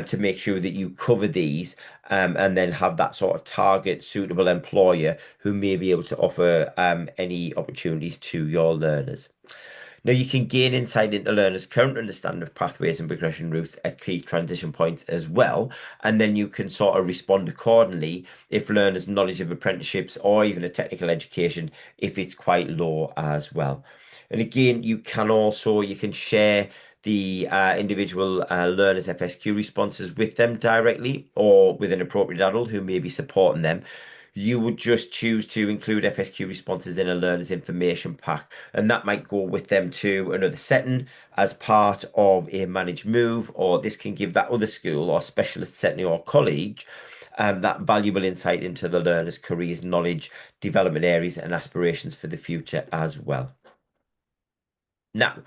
to make sure that you cover these and then have that sort of target suitable employer who may be able to offer any opportunities to your learners. Now, you can gain insight into learners' current understanding of pathways and progression routes at key transition points as well. And then you can sort of respond accordingly if learners' knowledge of apprenticeships or even a technical education, if it's quite low as well. And again, you can share the individual learners' FSQ responses with them directly or with an appropriate adult who may be supporting them. You would just choose to include FSQ responses in a learner's information pack, and that might go with them to another setting as part of a managed move, or this can give that other school or specialist setting or college that valuable insight into the learner's careers, knowledge, development areas, and aspirations for the future as well. Now,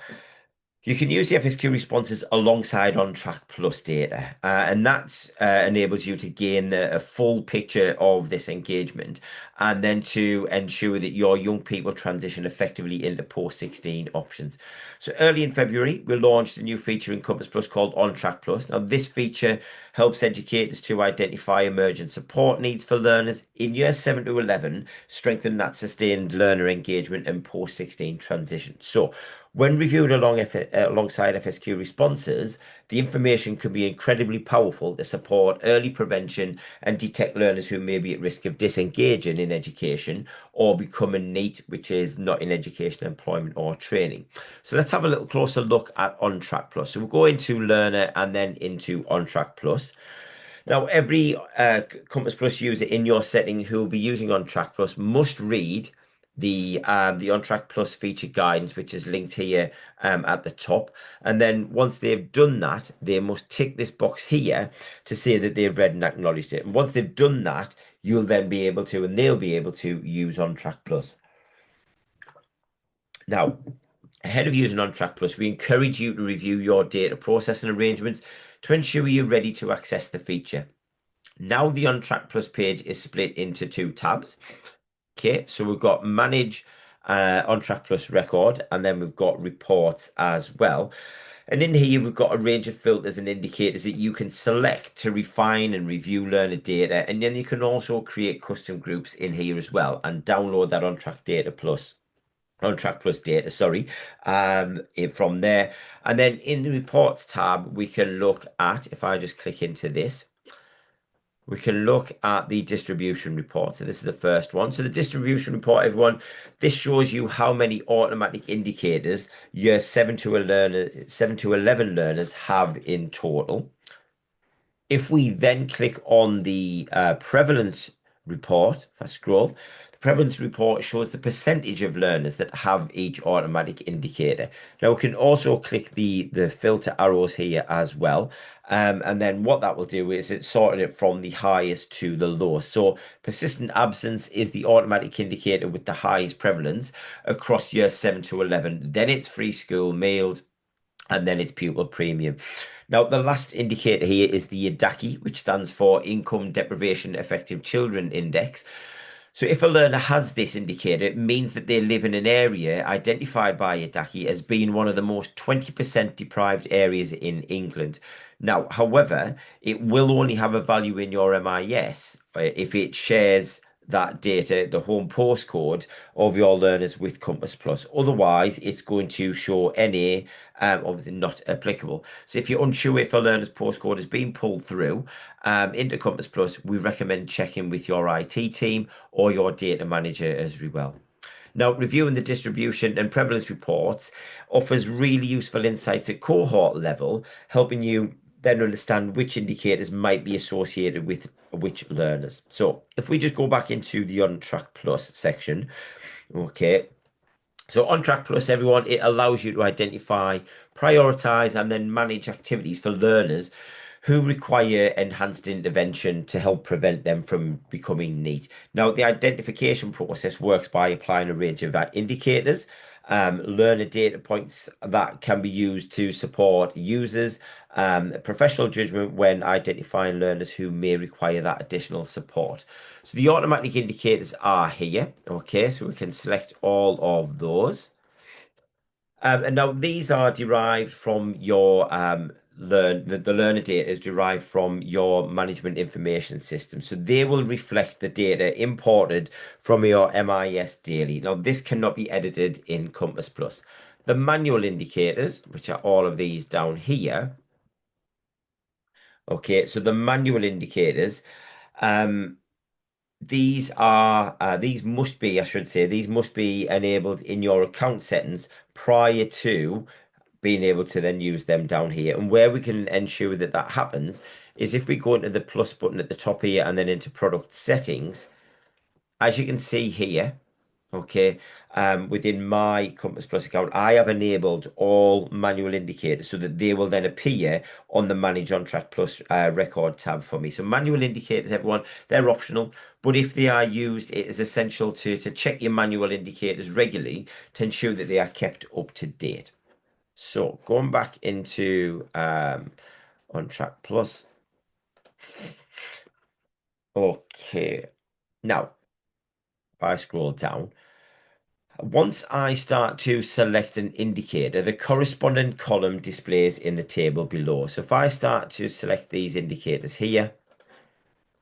you can use the FSQ responses alongside OnTrack Plus data, and that enables you to gain a full picture of this engagement and then to ensure that your young people transition effectively into post 16 options. So early in February, we launched a new feature in Compass Plus called OnTrack Plus. Now, this feature helps educators to identify emergent support needs for learners in years 7 to 11, strengthen that sustained learner engagement and post 16 transition. So, when reviewed alongside FSQ responses, the information can be incredibly powerful to support early prevention and detect learners who may be at risk of disengaging in education or becoming NEET, which is not in education, employment, or training. So let's have a little closer look at OnTrack Plus. So we'll go into Learner and then into OnTrack Plus. Now, every Compass Plus user in your setting who will be using OnTrack Plus must read the OnTrack Plus feature guidance, which is linked here at the top. And then once they've done that, they must tick this box here to say that they've read and acknowledged it. And once they've done that, you'll then be able to, and they'll be able to use OnTrack Plus. Now, ahead of using OnTrack Plus, we encourage you to review your data processing arrangements to ensure you're ready to access the feature. Now the OnTrack Plus page is split into two tabs. Okay, so we've got Manage OnTrack Plus Record, and then we've got Reports as well. And in here, we've got a range of filters and indicators that you can select to refine and review learner data. And then you can also create custom groups in here as well and download that OnTrack Plus data, sorry, from there. And then in the Reports tab, we can look at, if I just click into this, we can look at the distribution report. So this is the first one. So the distribution report, everyone, this shows you how many automatic indicators your 7 to 11 learners have in total. If we then click on the prevalence report, if I scroll, the prevalence report shows the percentage of learners that have each automatic indicator. Now we can also click the filter arrows here as well. And then what that will do is it's sorting it from the highest to the lowest. So persistent absence is the automatic indicator with the highest prevalence across years 7 to 11. Then it's free school meals, and then it's pupil premium. Now, the last indicator here is the IDACI, which stands for Income Deprivation Affected Children Index. So if a learner has this indicator, it means that they live in an area identified by Yadaki as being one of the most 20% deprived areas in England. Now, however, it will only have a value in your MIS if it shares that data, the home postcode of your learners with Compass Plus. Otherwise, it's going to show NA, obviously not applicable. So if you're unsure if a learner's postcode is being pulled through into Compass Plus, we recommend checking with your IT team or your data manager as well. Now, reviewing the distribution and prevalence reports offers really useful insights at cohort level, helping you then understand which indicators might be associated with which learners. So, if we just go back into the OnTrack Plus section, okay, so OnTrack Plus, everyone, it allows you to identify, prioritize, and then manage activities for learners who require enhanced intervention to help prevent them from becoming neat. Now, the identification process works by applying a range of indicators, learner data points that can be used to support users, professional judgment when identifying learners who may require that additional support. So the automatic indicators are here. Okay, so we can select all of those. And now these are derived from your the learner data is derived from your management information system. So they will reflect the data imported from your MIS daily. Now this cannot be edited in Compass Plus. The manual indicators, which are all of these down here. Okay, so the manual indicators, um, these must be, I should say, these must be enabled in your account settings prior to being able to then use them down here. And where we can ensure that that happens is if we go into the plus button at the top here and then into product settings, as you can see here, okay, within my Compass Plus account, I have enabled all manual indicators so that they will then appear on the Manage OnTrack Plus record tab for me. So manual indicators, everyone, they're optional, but if they are used, it is essential to check your manual indicators regularly to ensure that they are kept up to date. So going back into OnTrack Plus, okay. Now, if I scroll down, once I start to select an indicator, the corresponding column displays in the table below. So if I start to select these indicators here,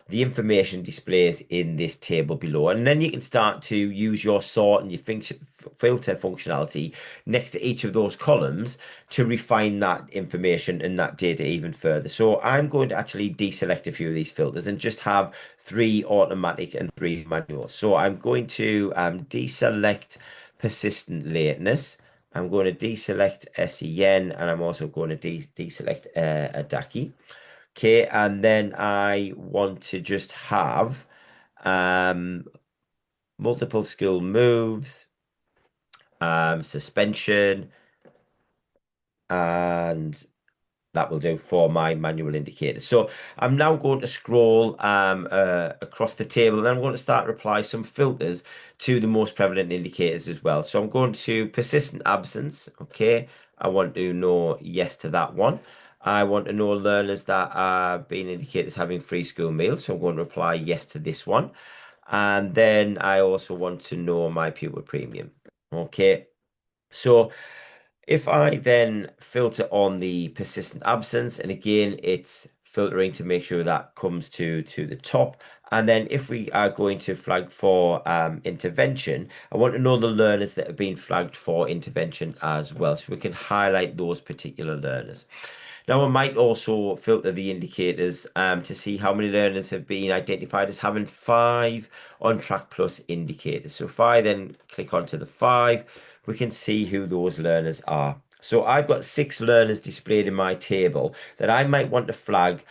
the information displays in this table below. And then you can start to use your sort and your filter functionality next to each of those columns to refine that information and that data even further. So I'm going to actually deselect a few of these filters and just have 3 automatic and 3 manual. So I'm going to deselect persistent lateness. I'm going to deselect SEN and I'm also going to deselect ADAKI. Okay, and then I want to just have um, multiple skill moves, suspension, and that will do for my manual indicators. So I'm now going to scroll across the table and I'm going to start to apply some filters to the most prevalent indicators as well. So I'm going to persistent absence. Okay, I want to know yes to that one. I want to know learners that are being indicated as having free school meals. So I'm going to apply yes to this one. And then I also want to know my pupil premium. Okay. So if I then filter on the persistent absence, and again, it's filtering to make sure that comes to the top. And then if we are going to flag for intervention, I want to know the learners that have been flagged for intervention as well. So we can highlight those particular learners. Now, I might also filter the indicators to see how many learners have been identified as having 5 OnTrack Plus indicators. So if I then click onto the 5, we can see who those learners are. So I've got 6 learners displayed in my table that I might want to flag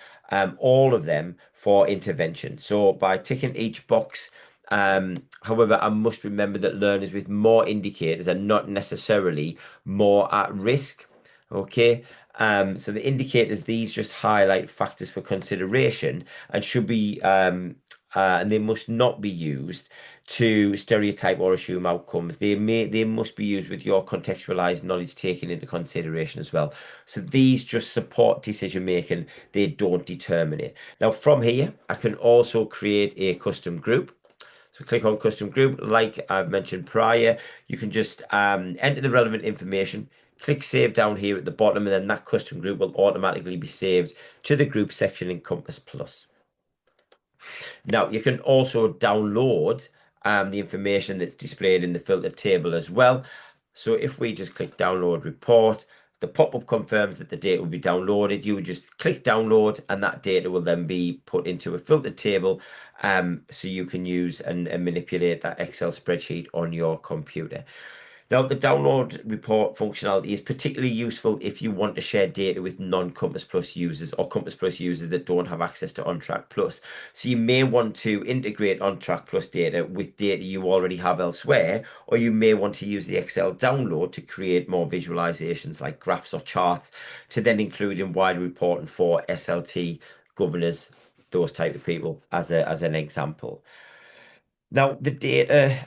all of them for intervention. So by ticking each box, however, I must remember that learners with more indicators are not necessarily more at risk. Okay, so the indicators, these just highlight factors for consideration and should be, and they must not be used to stereotype or assume outcomes. They must be used with your contextualized knowledge taken into consideration as well. So these just support decision making, they don't determine it. Now from here, I can also create a custom group. So click on custom group. Like I've mentioned prior, you can just enter the relevant information, click save down here at the bottom, and then that custom group will automatically be saved to the group section in Compass Plus. Now, you can also download the information that's displayed in the filtered table as well. So if we just click download report, the pop-up confirms that the data will be downloaded. You would just click download and that data will then be put into a filtered table so you can use and manipulate that Excel spreadsheet on your computer. Now, the download report functionality is particularly useful if you want to share data with non-Compass Plus users or Compass Plus users that don't have access to OnTrack Plus. So you may want to integrate OnTrack Plus data with data you already have elsewhere, or you may want to use the Excel download to create more visualizations like graphs or charts to then include in wider reporting for SLT governors, those type of people as an example. Now, the data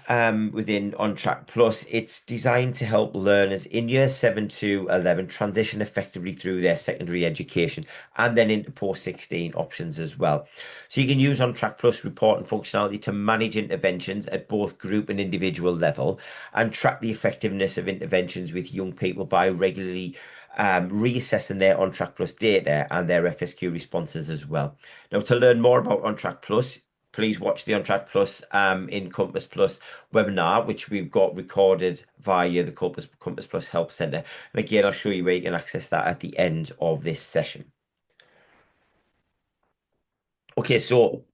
within OnTrack Plus, it's designed to help learners in years 7 to 11 transition effectively through their secondary education and then into post-16 options as well. So you can use OnTrack Plus reporting functionality to manage interventions at both group and individual level and track the effectiveness of interventions with young people by regularly reassessing their OnTrack Plus data and their FSQ responses as well. Now, to learn more about OnTrack Plus, please watch the OnTrack Plus in Compass Plus webinar, which we've got recorded via the Compass Plus Help Centre. And again, I'll show you where you can access that at the end of this session. Okay, so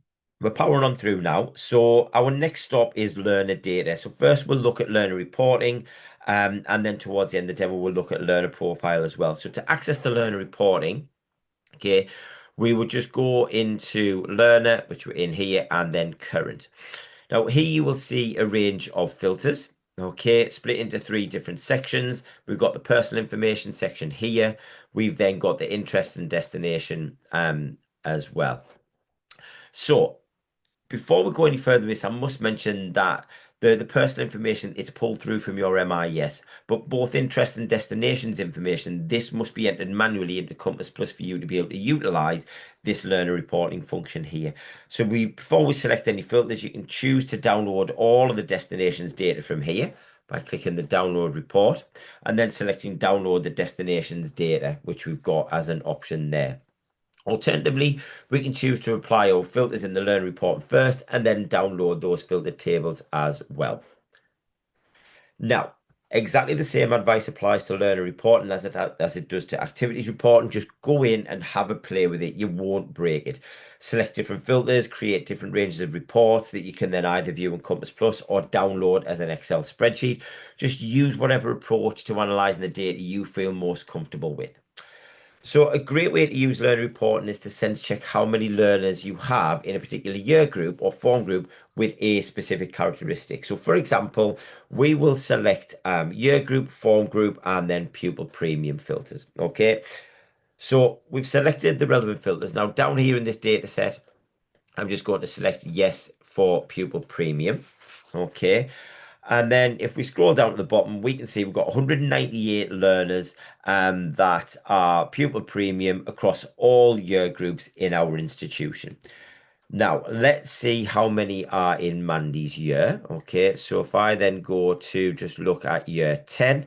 we're powering on through now. So our next stop is learner data. So first we'll look at learner reporting, and then towards the end of the demo, we'll look at learner profile as well. So to access the learner reporting, okay, we would just go into learner, which we're in here, and then current. Now here you will see a range of filters, okay, split into three different sections. We've got the personal information section here. We've then got the interest and destination as well. So before we go any further with this, I must mention that the personal information is pulled through from your MIS, but both interest and destinations information, this must be entered manually into Compass Plus for you to be able to utilize this learner reporting function here. So before we select any filters, you can choose to download all of the destinations data from here by clicking the download report and then selecting download the destinations data, which we've got as an option there. Alternatively, we can choose to apply our filters in the learn report first and then download those filtered tables as well. Now, exactly the same advice applies to learner reporting as it does to activities reporting. Just go in and have a play with it. You won't break it. Select different filters, create different ranges of reports that you can then either view in Compass Plus or download as an Excel spreadsheet. Just use whatever approach to analyzing the data you feel most comfortable with. So a great way to use learner reporting is to sense check how many learners you have in a particular year group or form group with a specific characteristic. So for example, we will select year group, form group, and then pupil premium filters. Okay. So we've selected the relevant filters. Now down here in this data set, I'm just going to select yes for pupil premium. Okay. And then if we scroll down to the bottom, we can see we've got 198 learners that are pupil premium across all year groups in our institution. Now, let's see how many are in Mandy's year. Okay, so if I then go to just look at year 10,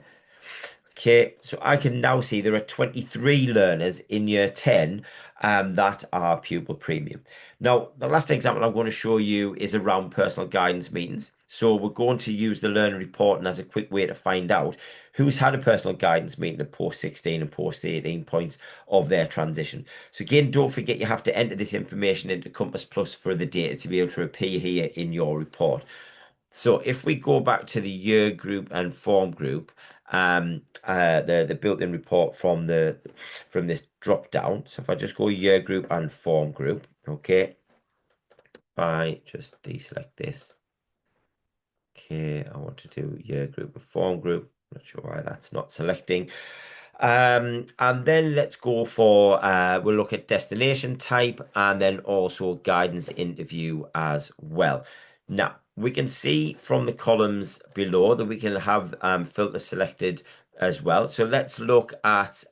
okay, so I can now see there are 23 learners in year 10 that are pupil premium. Now, the last example I'm going to show you is around personal guidance meetings. So we're going to use the learner reporting as a quick way to find out who's had a personal guidance meeting at post 16 and post 18 points of their transition. So again, don't forget you have to enter this information into Compass Plus for the data to be able to appear here in your report. So if we go back to the year group and form group, the built-in report from this drop down. So if I just go year group and form group, okay, I just deselect this. Okay, I want to do year group and form group. Not sure why that's not selecting. And then let's go for we'll look at destination type and then also guidance interview as well. Now we can see from the columns below that we can have filters selected as well. So let's look at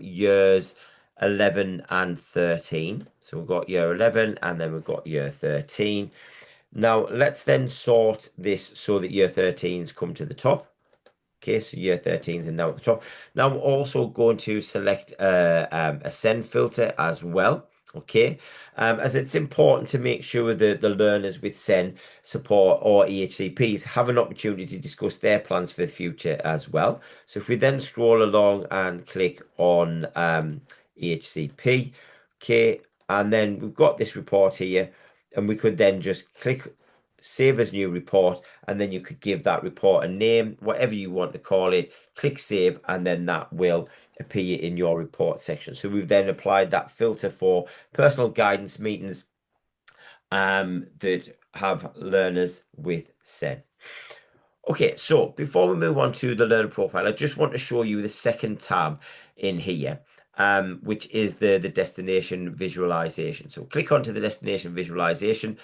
years 11 and 13. So we've got year 11 and then we've got year 13. Now let's then sort this so that year 13s come to the top. Okay, so year 13s are now at the top. Now I'm also going to select a send filter as well. Okay, as it's important to make sure that the learners with SEN support or EHCPs have an opportunity to discuss their plans for the future as well. So if we then scroll along and click on EHCP, okay, and then we've got this report here, and we could then just click save as new report, and then you could give that report a name, whatever you want to call it, click save, and then that will appear in your report section. So we've then applied that filter for personal guidance meetings that have learners with SEN. Okay, so before we move on to the learner profile, I just want to show you the second tab in here, which is the destination visualization. So click onto the destination visualization.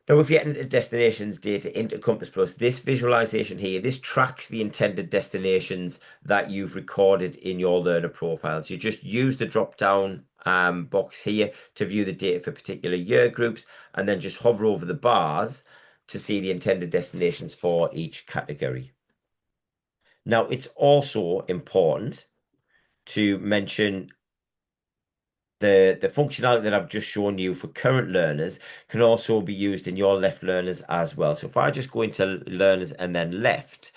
Now, if you enter destinations data into Compass Plus, this visualization here, this tracks the intended destinations that you've recorded in your learner profiles. You just use the drop down box here to view the data for particular year groups, and then just hover over the bars to see the intended destinations for each category. Now, it's also important to mention the functionality that I've just shown you for current learners can also be used in your left learners as well. So if I just go into learners and then left,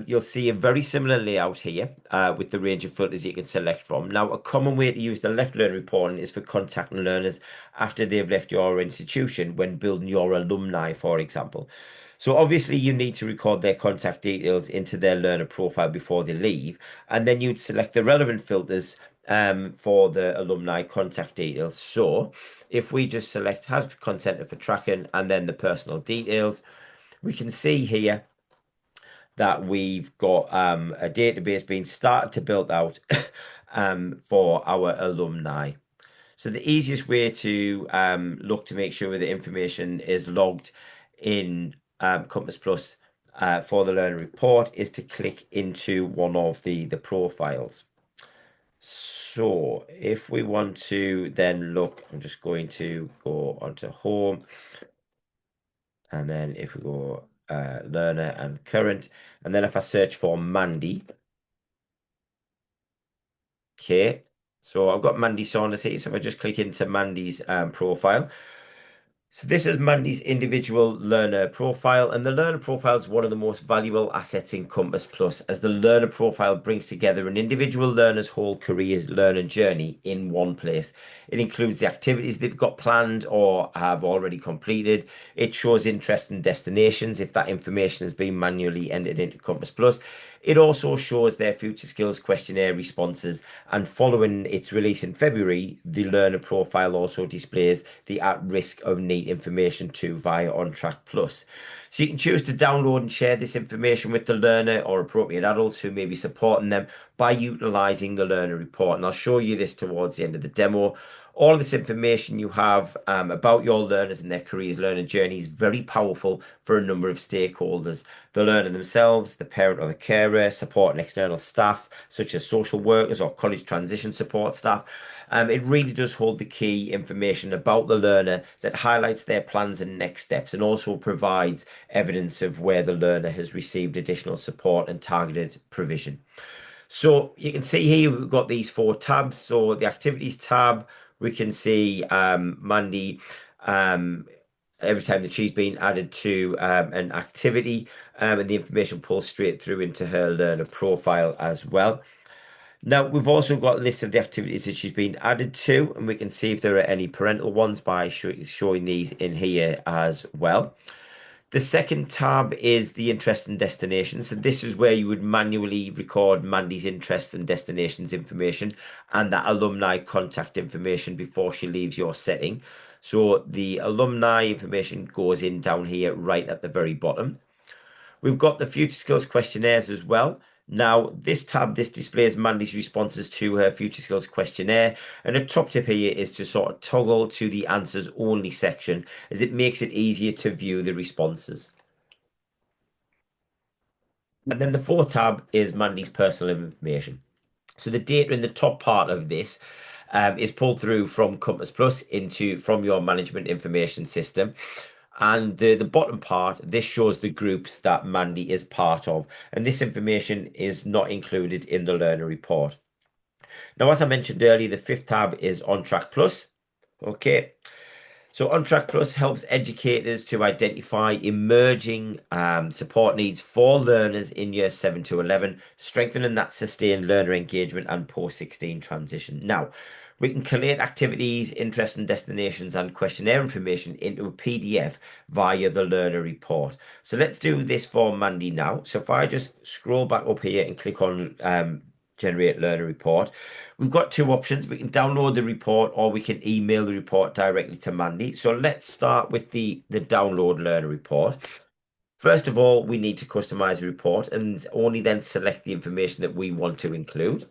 you'll see a very similar layout here with the range of filters you can select from. Now, a common way to use the left learner reporting is for contacting learners after they've left your institution when building your alumni, for example. So obviously you need to record their contact details into their learner profile before they leave, and then you'd select the relevant filters for the alumni contact details. So if we just select has consented for tracking and then the personal details, we can see here that we've got a database being started to build out for our alumni. So the easiest way to look to make sure the information is logged in Compass Plus for the learner report is to click into one of the profiles. So if we want to then look, I'm just going to go onto home, and then if we go learner and current, and then if I search for Mandy, okay, so I've got Mandy Saunders here. So if I just click into Mandy's profile, so this is Mandy's individual learner profile, and the learner profile is one of the most valuable assets in Compass Plus, as the learner profile brings together an individual learner's whole career's learning journey in one place. It includes the activities they've got planned or have already completed. It shows interest in destinations if that information has been manually entered into Compass Plus. It also shows their future skills questionnaire responses, and following its release in February, the learner profile also displays the at risk of need information too via OnTrack Plus. So you can choose to download and share this information with the learner or appropriate adults who may be supporting them by utilizing the learner report. And I'll show you this towards the end of the demo. All of this information you have about your learners and their careers learning journey is very powerful for a number of stakeholders. The learner themselves, the parent or the carer, support and external staff, such as social workers or college transition support staff. It really does hold the key information about the learner that highlights their plans and next steps, and also provides evidence of where the learner has received additional support and targeted provision. So you can see here we've got these four tabs. So the activities tab, we can see Mandy every time that she's been added to an activity, and the information pulls straight through into her learner profile as well. Now we've also got a list of the activities that she's been added to, and we can see if there are any parental ones by showing these in here as well. The second tab is the interest and destinations. So this is where you would manually record Mandy's interest and destinations information and that alumni contact information before she leaves your setting. So the alumni information goes in down here right at the very bottom. We've got the future skills questionnaires as well. Now, this tab, this displays Mandy's responses to her future skills questionnaire. And a top tip here is to sort of toggle to the answers only section, as it makes it easier to view the responses. And then the fourth tab is Mandy's personal information. So the data in the top part of this is pulled through from Compass Plus into from your management information system. And the bottom part, this shows the groups that Mandy is part of. And this information is not included in the learner report. Now, as I mentioned earlier, the fifth tab is OnTrack Plus. Okay. So OnTrack Plus helps educators to identify emerging support needs for learners in year 7 to 11, strengthening that sustained learner engagement and post-16 transition. Now, we can collate activities, interests and destinations and questionnaire information into a PDF via the learner report. So let's do this for Mandy now. So if I just scroll back up here and click on generate learner report. We've got two options. We can download the report or we can email the report directly to Mandy. So let's start with the download learner report. First of all, we need to customize the report and only then select the information that we want to include.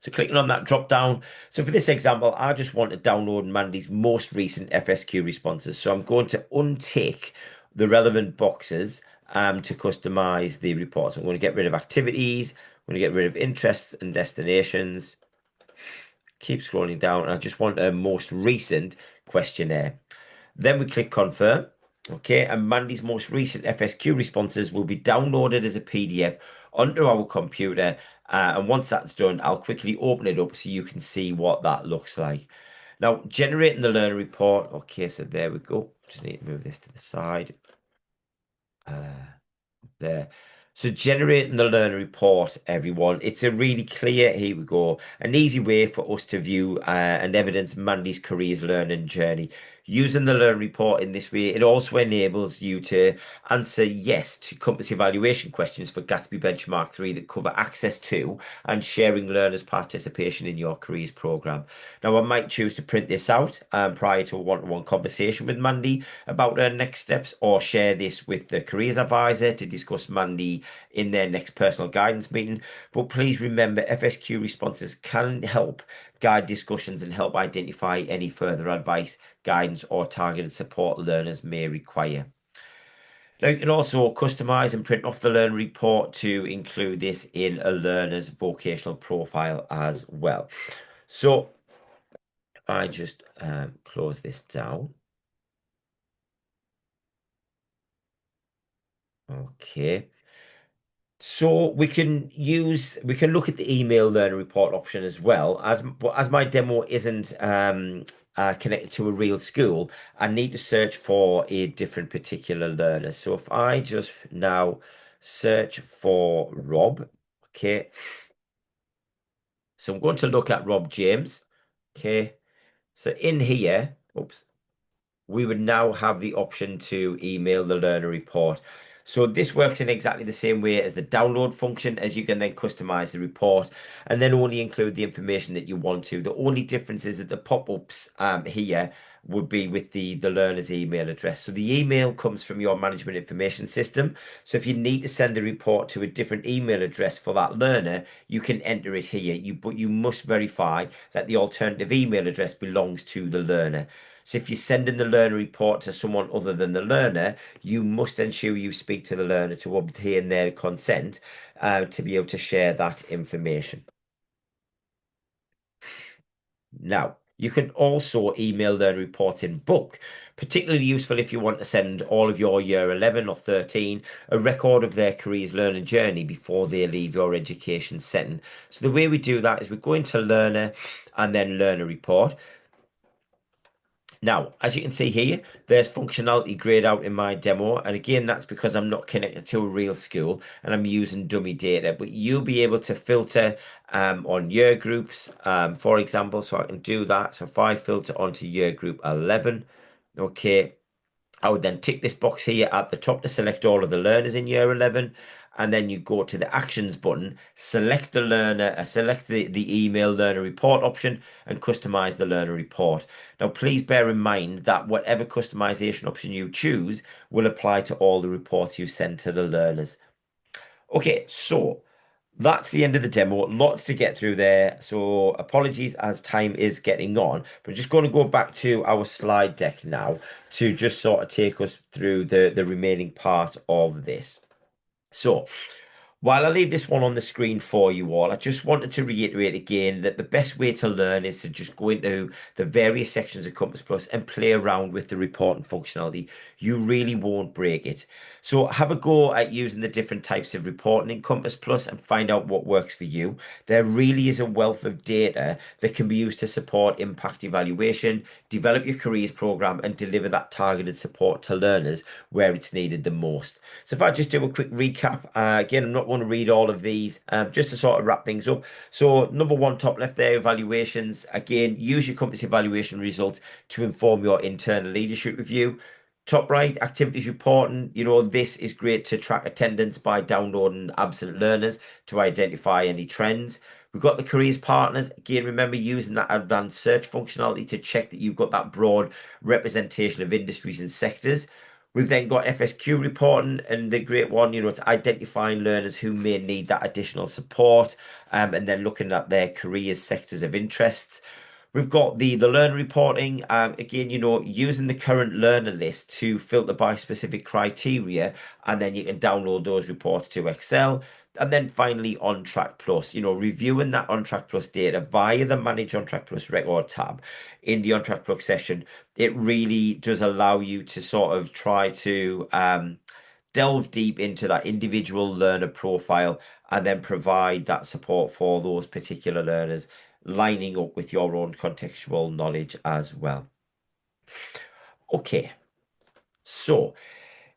So clicking on that drop down. So for this example, I just want to download Mandy's most recent FSQ responses. So I'm going to untick the relevant boxes to customize the report. So I'm going to get rid of activities. I'm going to get rid of interests and destinations. Keep scrolling down. And I just want a most recent questionnaire. Then we click confirm. Okay, and Mandy's most recent FSQ responses will be downloaded as a PDF onto our computer. And once that's done, I'll quickly open it up so you can see what that looks like. Now, generating the learner report. Okay, so there we go. Just need to move this to the side. There. So generating the learner report, everyone. It's a really clear, here we go, an easy way for us to view and evidence Mandy's careers learning journey. Using the learner report in this way, it also enables you to answer yes to compass evaluation questions for Gatsby Benchmark 3 that cover access to and sharing learners' participation in your careers program. Now, I might choose to print this out prior to a one-to-one conversation with Mandy about her next steps or share this with the careers advisor to discuss Mandy in their next personal guidance meeting. But please remember, FSQ responses can help guide discussions and help identify any further advice, guidance, or targeted support learners may require. Now, you can also customize and print off the learner report to include this in a learner's vocational profile as well. So if I just close this down. Okay. So we can look at the email learner report option as well but as my demo isn't connected to a real school, I need to search for a different particular learner. So if I just now search for Rob, okay. So I'm going to look at Rob James, okay. So in here, oops, we would now have the option to email the learner report. So this works in exactly the same way as the download function, as you can then customize the report and then only include the information that you want to. The only difference is that the pop-ups here would be with the learner's email address. So the email comes from your management information system. So if you need to send a report to a different email address for that learner, you can enter it here. But you must verify that the alternative email address belongs to the learner. So if you're sending the learner report to someone other than the learner, you must ensure you speak to the learner to obtain their consent to be able to share that information. Now, you can also email learner reports in bulk, particularly useful if you want to send all of your year 11 or 13 a record of their careers learning journey before they leave your education setting. So the way we do that is we go into learner and then learner report. Now, as you can see here, there's functionality grayed out in my demo. And again, that's because I'm not connected to a real school and I'm using dummy data. But you'll be able to filter on year groups, for example. So I can do that. So if I filter onto year group 11, okay, I would then tick this box here at the top to select all of the learners in year 11. And then you go to the actions button, select the learner, select the email learner report option and customize the learner report. Now, please bear in mind that whatever customization option you choose will apply to all the reports you send to the learners. Okay, so that's the end of the demo. Lots to get through there. So apologies as time is getting on. But just going to go back to our slide deck now to just sort of take us through the remaining part of this. So While I leave this one on the screen for you all, I just wanted to reiterate again that the best way to learn is to just go into the various sections of Compass Plus and play around with the reporting functionality. You really won't break it. So have a go at using the different types of reporting in Compass Plus and find out what works for you. There really is a wealth of data that can be used to support impact evaluation, develop your careers program, and deliver that targeted support to learners where it's needed the most. So if I just do a quick recap, again, I'm not going to read all of these, just to sort of wrap things up. So number one, top left there, evaluations. Again, use your compass evaluation results to inform your internal leadership review. Top right, activities reporting. This is great to track attendance by downloading absent learners to identify any trends. We've got the careers partners. Again, remember using that advanced search functionality to check that you've got that broad representation of industries and sectors. We've then got FSQ reporting, and the great one, it's identifying learners who may need that additional support, and then looking at their careers, sectors of interests. We've got the learner reporting, again, using the current learner list to filter by specific criteria, and then you can download those reports to Excel. And then finally, OnTrack Plus, reviewing that OnTrack Plus data via the Manage OnTrack Plus record tab in the OnTrack Plus session. It really does allow you to sort of try to delve deep into that individual learner profile and then provide that support for those particular learners, lining up with your own contextual knowledge as well. Okay, so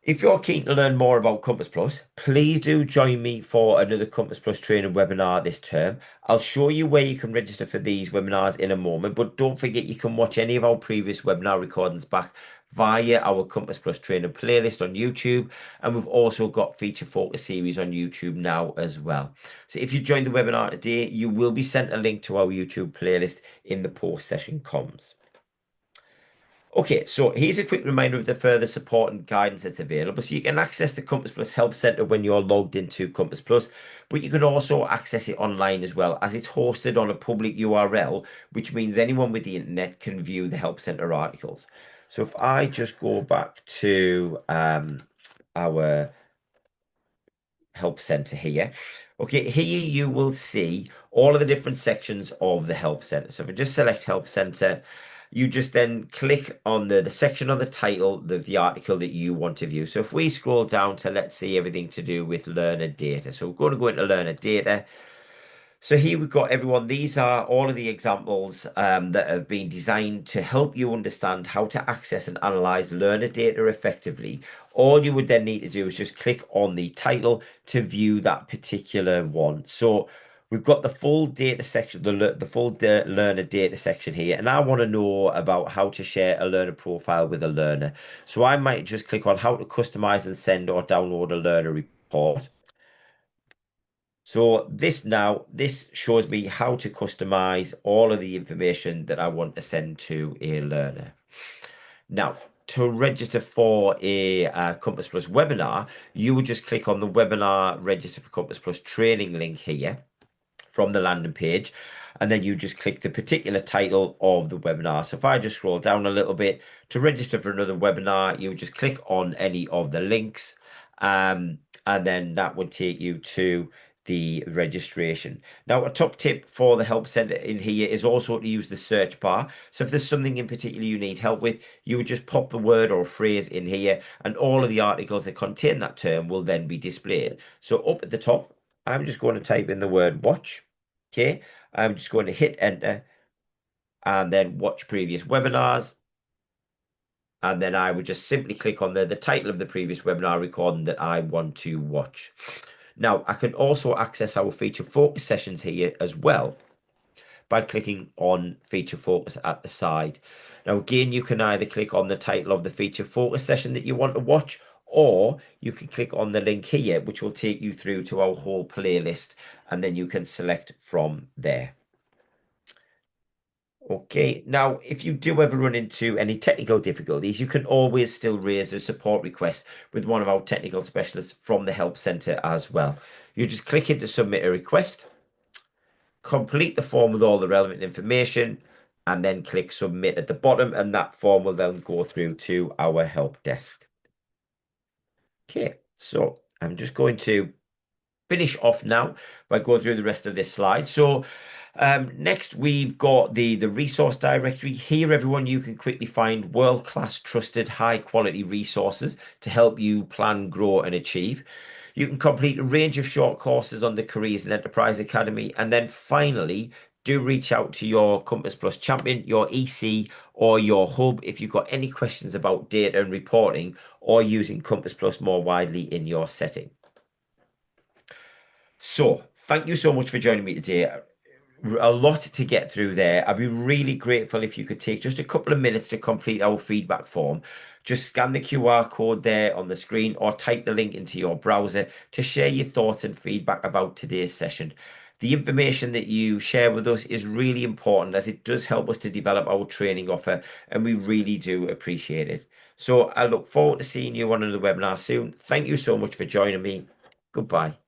if you're keen to learn more about Compass Plus, please do join me for another Compass Plus training webinar this term. I'll show you where you can register for these webinars in a moment, but don't forget you can watch any of our previous webinar recordings back via our Compass Plus training playlist on YouTube, and we've also got feature focus series on YouTube now as well. So if you joined the webinar today, you will be sent a link to our YouTube playlist in the post-session comms. Okay, so here's a quick reminder of the further support and guidance that's available. So you can access the Compass Plus Help Center when you're logged into Compass Plus, but you can also access it online as well, as it's hosted on a public URL, which means anyone with the internet can view the Help Center articles. So if I just go back to our Help Center here. Okay, here you will see all of the different sections of the Help Center. So if I just select Help Center, you just then click on the section of the title of the article that you want to view. So if we scroll down to, let's see, everything to do with learner data. So we're going to go into learner data. So here we've got everyone. These are all of the examples that have been designed to help you understand how to access and analyze learner data effectively. All you would then need to do is just click on the title to view that particular one. So we've got the full data section, the full learner data section here, and I want to know about how to share a learner profile with a learner. So I might just click on how to customize and send or download a learner report. So this shows me how to customize all of the information that I want to send to a learner. Now, to register for a Compass Plus webinar, you would just click on the webinar register for Compass Plus training link here from the landing page, and then you just click the particular title of the webinar. So if I just scroll down a little bit to register for another webinar, you just click on any of the links, and then that would take you to the registration. Now, a top tip for the help center in here is also to use the search bar. So if there's something in particular you need help with, you would just pop the word or phrase in here, and all of the articles that contain that term will then be displayed. So up at the top, I'm just going to type in the word watch. Okay, I'm just going to hit enter and then watch previous webinars. And then I would just simply click on the title of the previous webinar recording that I want to watch. Now, I can also access our feature focus sessions here as well by clicking on feature focus at the side. Now, again, you can either click on the title of the feature focus session that you want to watch, or you can click on the link here, which will take you through to our whole playlist, and then you can select from there. Okay, now if you do ever run into any technical difficulties, you can always still raise a support request with one of our technical specialists from the Help Centre as well. You just click into submit a request, complete the form with all the relevant information, and then click submit at the bottom, and that form will then go through to our help desk. Okay, so I'm just going to finish off now by going through the rest of this slide. So next, we've got the resource directory. Here, everyone, you can quickly find world-class, trusted, high-quality resources to help you plan, grow, and achieve. You can complete a range of short courses on the Careers and Enterprise Academy. And then finally, do reach out to your Compass Plus champion, your EC, or your hub if you've got any questions about data and reporting or using Compass Plus more widely in your setting. So, thank you so much for joining me today. A lot to get through there. I'd be really grateful if you could take just a couple of minutes to complete our feedback form. Just scan the QR code there on the screen or type the link into your browser to share your thoughts and feedback about today's session. The information that you share with us is really important as it does help us to develop our training offer, and we really do appreciate it. So I look forward to seeing you on another webinar soon. Thank you so much for joining me. Goodbye.